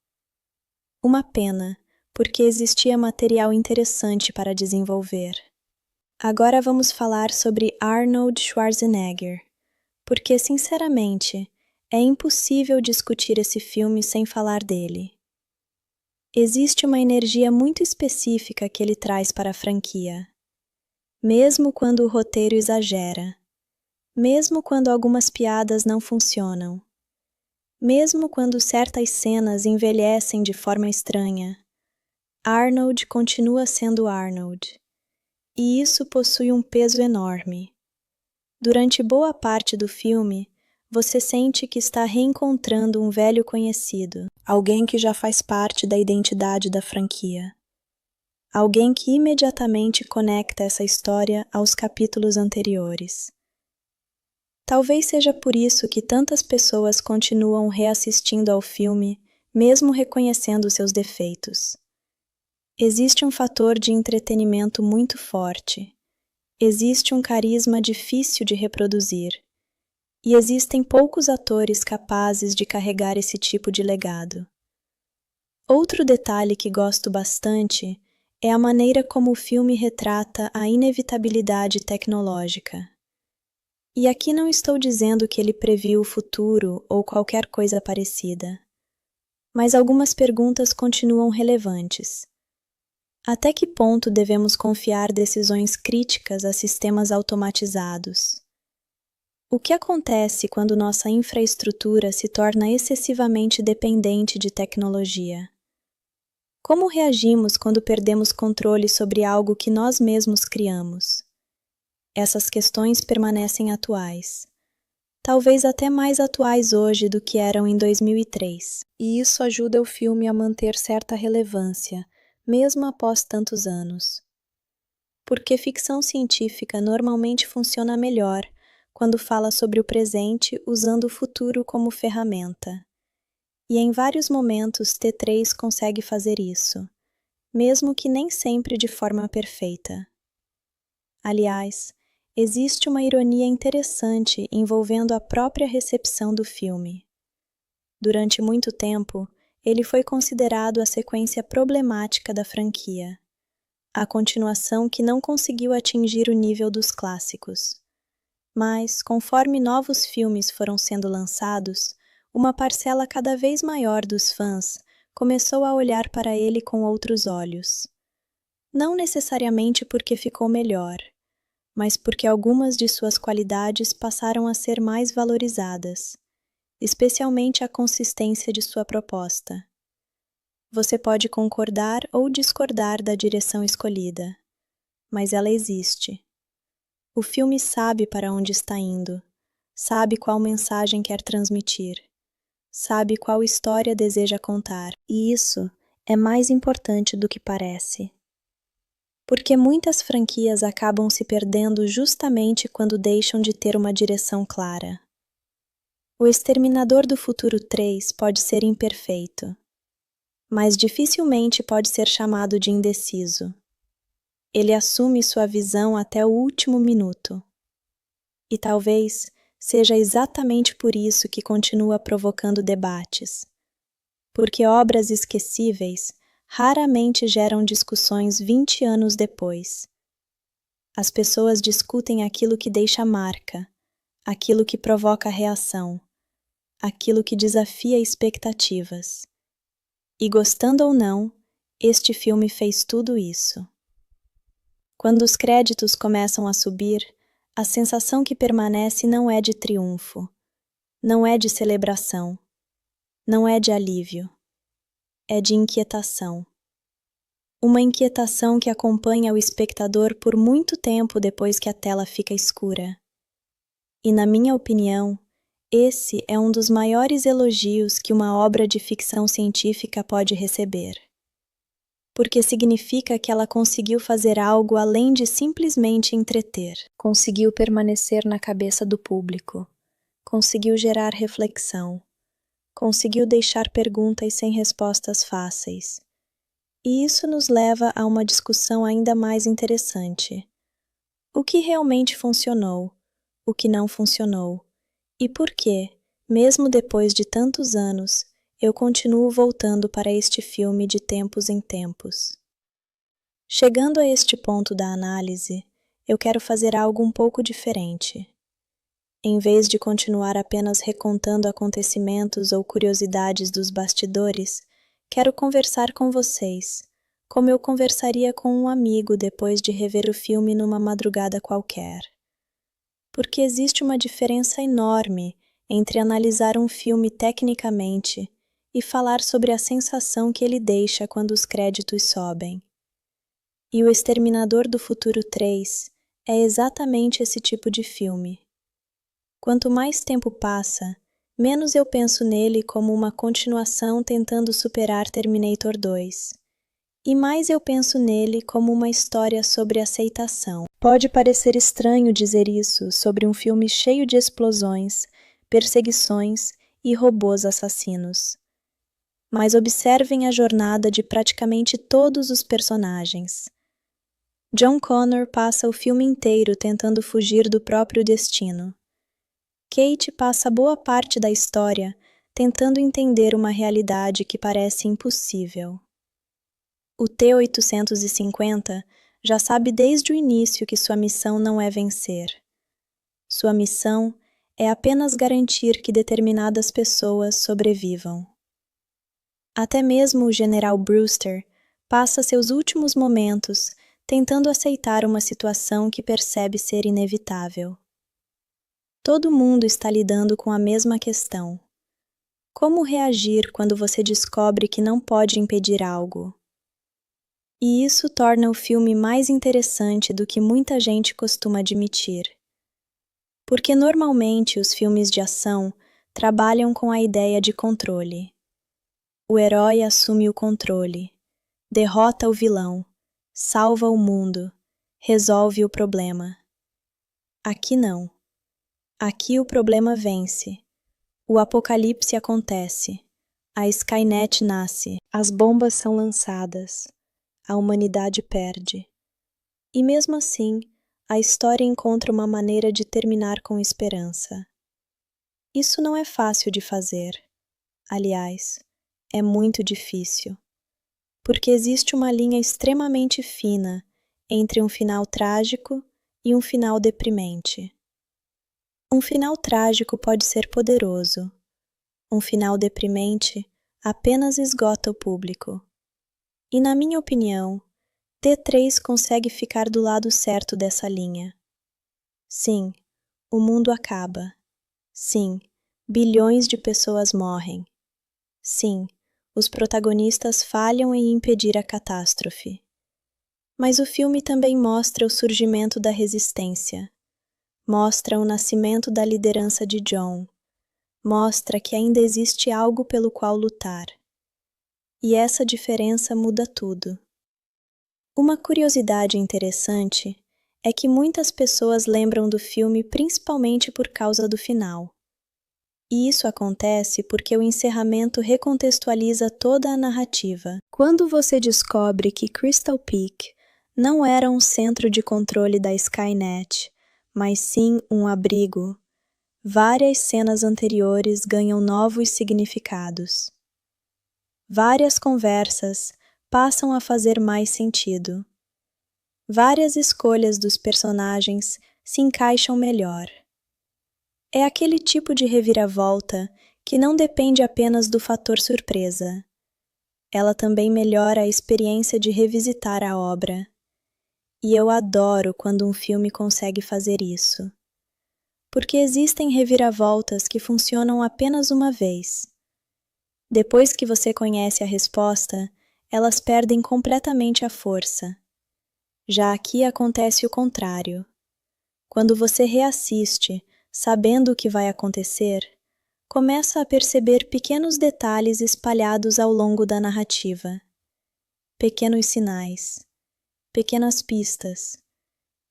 Uma pena, porque existia material interessante para desenvolver. Agora vamos falar sobre Arnold Schwarzenegger, porque, sinceramente, é impossível discutir esse filme sem falar dele. Existe uma energia muito específica que ele traz para a franquia. Mesmo quando o roteiro exagera, mesmo quando algumas piadas não funcionam, mesmo quando certas cenas envelhecem de forma estranha, Arnold continua sendo Arnold. E isso possui um peso enorme. Durante boa parte do filme, você sente que está reencontrando um velho conhecido, alguém que já faz parte da identidade da franquia. Alguém que imediatamente conecta essa história aos capítulos anteriores. Talvez seja por isso que tantas pessoas continuam reassistindo ao filme, mesmo reconhecendo seus defeitos. Existe um fator de entretenimento muito forte. Existe um carisma difícil de reproduzir. E existem poucos atores capazes de carregar esse tipo de legado. Outro detalhe que gosto bastante é a maneira como o filme retrata a inevitabilidade tecnológica. E aqui não estou dizendo que ele previu o futuro ou qualquer coisa parecida. Mas algumas perguntas continuam relevantes. Até que ponto devemos confiar decisões críticas a sistemas automatizados? O que acontece quando nossa infraestrutura se torna excessivamente dependente de tecnologia? Como reagimos quando perdemos controle sobre algo que nós mesmos criamos? Essas questões permanecem atuais. Talvez até mais atuais hoje do que eram em 2003. E isso ajuda o filme a manter certa relevância, mesmo após tantos anos. Porque ficção científica normalmente funciona melhor quando fala sobre o presente usando o futuro como ferramenta. E em vários momentos T3 consegue fazer isso, mesmo que nem sempre de forma perfeita. Aliás, existe uma ironia interessante envolvendo a própria recepção do filme. Durante muito tempo, ele foi considerado a sequência problemática da franquia, a continuação que não conseguiu atingir o nível dos clássicos. Mas, conforme novos filmes foram sendo lançados, uma parcela cada vez maior dos fãs começou a olhar para ele com outros olhos. Não necessariamente porque ficou melhor, mas porque algumas de suas qualidades passaram a ser mais valorizadas, especialmente a consistência de sua proposta. Você pode concordar ou discordar da direção escolhida, mas ela existe. O filme sabe para onde está indo, sabe qual mensagem quer transmitir, sabe qual história deseja contar, e isso é mais importante do que parece. Porque muitas franquias acabam se perdendo justamente quando deixam de ter uma direção clara. O Exterminador do Futuro 3 pode ser imperfeito, mas dificilmente pode ser chamado de indeciso. Ele assume sua visão até o último minuto. E talvez seja exatamente por isso que continua provocando debates. Porque obras esquecíveis raramente geram discussões 20 anos depois. As pessoas discutem aquilo que deixa marca, aquilo que provoca reação, aquilo que desafia expectativas. E gostando ou não, este filme fez tudo isso. Quando os créditos começam a subir, a sensação que permanece não é de triunfo, não é de celebração, não é de alívio, é de inquietação. Uma inquietação que acompanha o espectador por muito tempo depois que a tela fica escura. E, na minha opinião, esse é um dos maiores elogios que uma obra de ficção científica pode receber. Porque significa que ela conseguiu fazer algo além de simplesmente entreter. Conseguiu permanecer na cabeça do público. Conseguiu gerar reflexão. Conseguiu deixar perguntas sem respostas fáceis. E isso nos leva a uma discussão ainda mais interessante. O que realmente funcionou? O que não funcionou? E por que, mesmo depois de tantos anos, eu continuo voltando para este filme de tempos em tempos? Chegando a este ponto da análise, eu quero fazer algo um pouco diferente. Em vez de continuar apenas recontando acontecimentos ou curiosidades dos bastidores, quero conversar com vocês, como eu conversaria com um amigo depois de rever o filme numa madrugada qualquer. Porque existe uma diferença enorme entre analisar um filme tecnicamente e falar sobre a sensação que ele deixa quando os créditos sobem. E O Exterminador do Futuro 3 é exatamente esse tipo de filme. Quanto mais tempo passa, menos eu penso nele como uma continuação tentando superar Terminator 2, E mais eu penso nele como uma história sobre aceitação. Pode parecer estranho dizer isso sobre um filme cheio de explosões, perseguições e robôs assassinos. Mas observem a jornada de praticamente todos os personagens. John Connor passa o filme inteiro tentando fugir do próprio destino. Kate passa boa parte da história tentando entender uma realidade que parece impossível. O T-850 já sabe desde o início que sua missão não é vencer. Sua missão é apenas garantir que determinadas pessoas sobrevivam. Até mesmo o General Brewster passa seus últimos momentos tentando aceitar uma situação que percebe ser inevitável. Todo mundo está lidando com a mesma questão. Como reagir quando você descobre que não pode impedir algo? E isso torna o filme mais interessante do que muita gente costuma admitir. Porque normalmente os filmes de ação trabalham com a ideia de controle. O herói assume o controle, derrota o vilão, salva o mundo, resolve o problema. Aqui não. Aqui o problema vence. O apocalipse acontece. A Skynet nasce. As bombas são lançadas. A humanidade perde. E mesmo assim, a história encontra uma maneira de terminar com esperança. Isso não é fácil de fazer. Aliás, é muito difícil. Porque existe uma linha extremamente fina entre um final trágico e um final deprimente. Um final trágico pode ser poderoso. Um final deprimente apenas esgota o público. E na minha opinião, T3 consegue ficar do lado certo dessa linha. Sim, o mundo acaba. Sim, bilhões de pessoas morrem. Sim, os protagonistas falham em impedir a catástrofe. Mas o filme também mostra o surgimento da resistência. Mostra o nascimento da liderança de John. Mostra que ainda existe algo pelo qual lutar. E essa diferença muda tudo. Uma curiosidade interessante é que muitas pessoas lembram do filme principalmente por causa do final. E isso acontece porque o encerramento recontextualiza toda a narrativa. Quando você descobre que Crystal Peak não era um centro de controle da Skynet, mas sim um abrigo, várias cenas anteriores ganham novos significados. Várias conversas passam a fazer mais sentido. Várias escolhas dos personagens se encaixam melhor. É aquele tipo de reviravolta que não depende apenas do fator surpresa. Ela também melhora a experiência de revisitar a obra. E eu adoro quando um filme consegue fazer isso. Porque existem reviravoltas que funcionam apenas uma vez. Depois que você conhece a resposta, elas perdem completamente a força. Já aqui acontece o contrário. Quando você reassiste, sabendo o que vai acontecer, começa a perceber pequenos detalhes espalhados ao longo da narrativa. Pequenos sinais, pequenas pistas,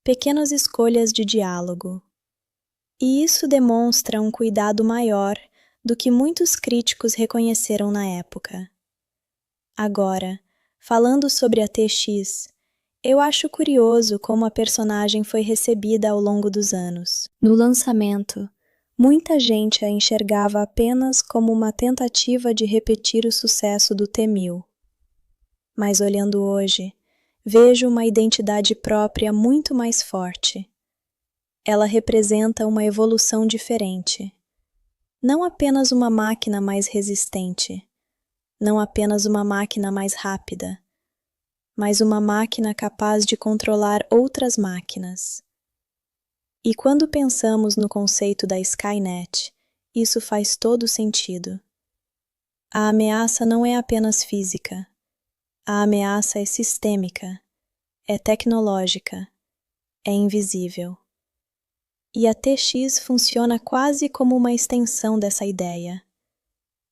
pequenas escolhas de diálogo. E isso demonstra um cuidado maior do que muitos críticos reconheceram na época. Agora, falando sobre a TX, eu acho curioso como a personagem foi recebida ao longo dos anos. No lançamento, muita gente a enxergava apenas como uma tentativa de repetir o sucesso do T-1000. Mas olhando hoje, vejo uma identidade própria muito mais forte. Ela representa uma evolução diferente. Não apenas uma máquina mais resistente, não apenas uma máquina mais rápida, mas uma máquina capaz de controlar outras máquinas. E quando pensamos no conceito da Skynet, isso faz todo sentido. A ameaça não é apenas física. A ameaça é sistêmica, é tecnológica, é invisível. E a TX funciona quase como uma extensão dessa ideia.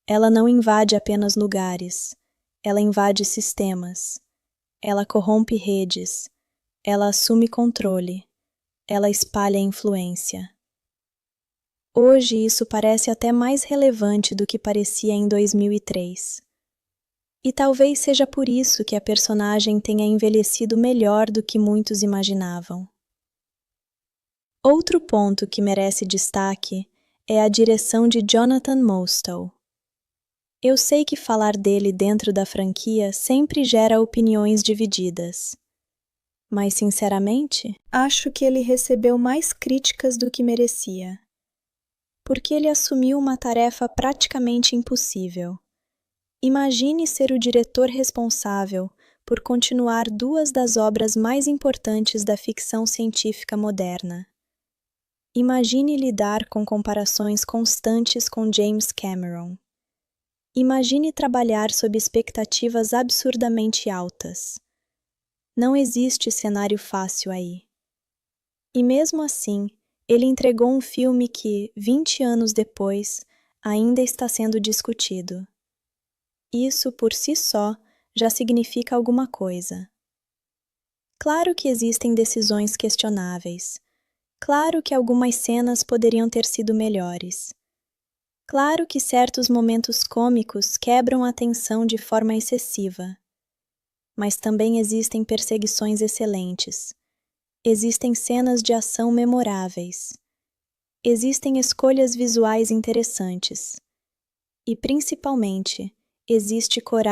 Ela não invade apenas lugares, ela invade sistemas, ela corrompe redes, ela assume controle, ela espalha influência. Hoje isso parece até mais relevante do que parecia em 2003. E talvez seja por isso que a personagem tenha envelhecido melhor do que muitos imaginavam. Outro ponto que merece destaque é a direção de Jonathan Mostow. Eu sei que falar dele dentro da franquia sempre gera opiniões divididas. Mas, sinceramente, acho que ele recebeu mais críticas do que merecia. Porque ele assumiu uma tarefa praticamente impossível. Imagine ser o diretor responsável por continuar duas das obras mais importantes da ficção científica moderna. Imagine lidar com comparações constantes com James Cameron. Imagine trabalhar sob expectativas absurdamente altas. Não existe cenário fácil aí. E mesmo assim, ele entregou um filme que, 20 anos depois, ainda está sendo discutido. Isso, por si só, já significa alguma coisa. Claro que existem decisões questionáveis. Claro que algumas cenas poderiam ter sido melhores. Claro que certos momentos cômicos quebram a tensão de forma excessiva. Mas também existem perseguições excelentes. Existem cenas de ação memoráveis. Existem escolhas visuais interessantes. E, principalmente, existe coragem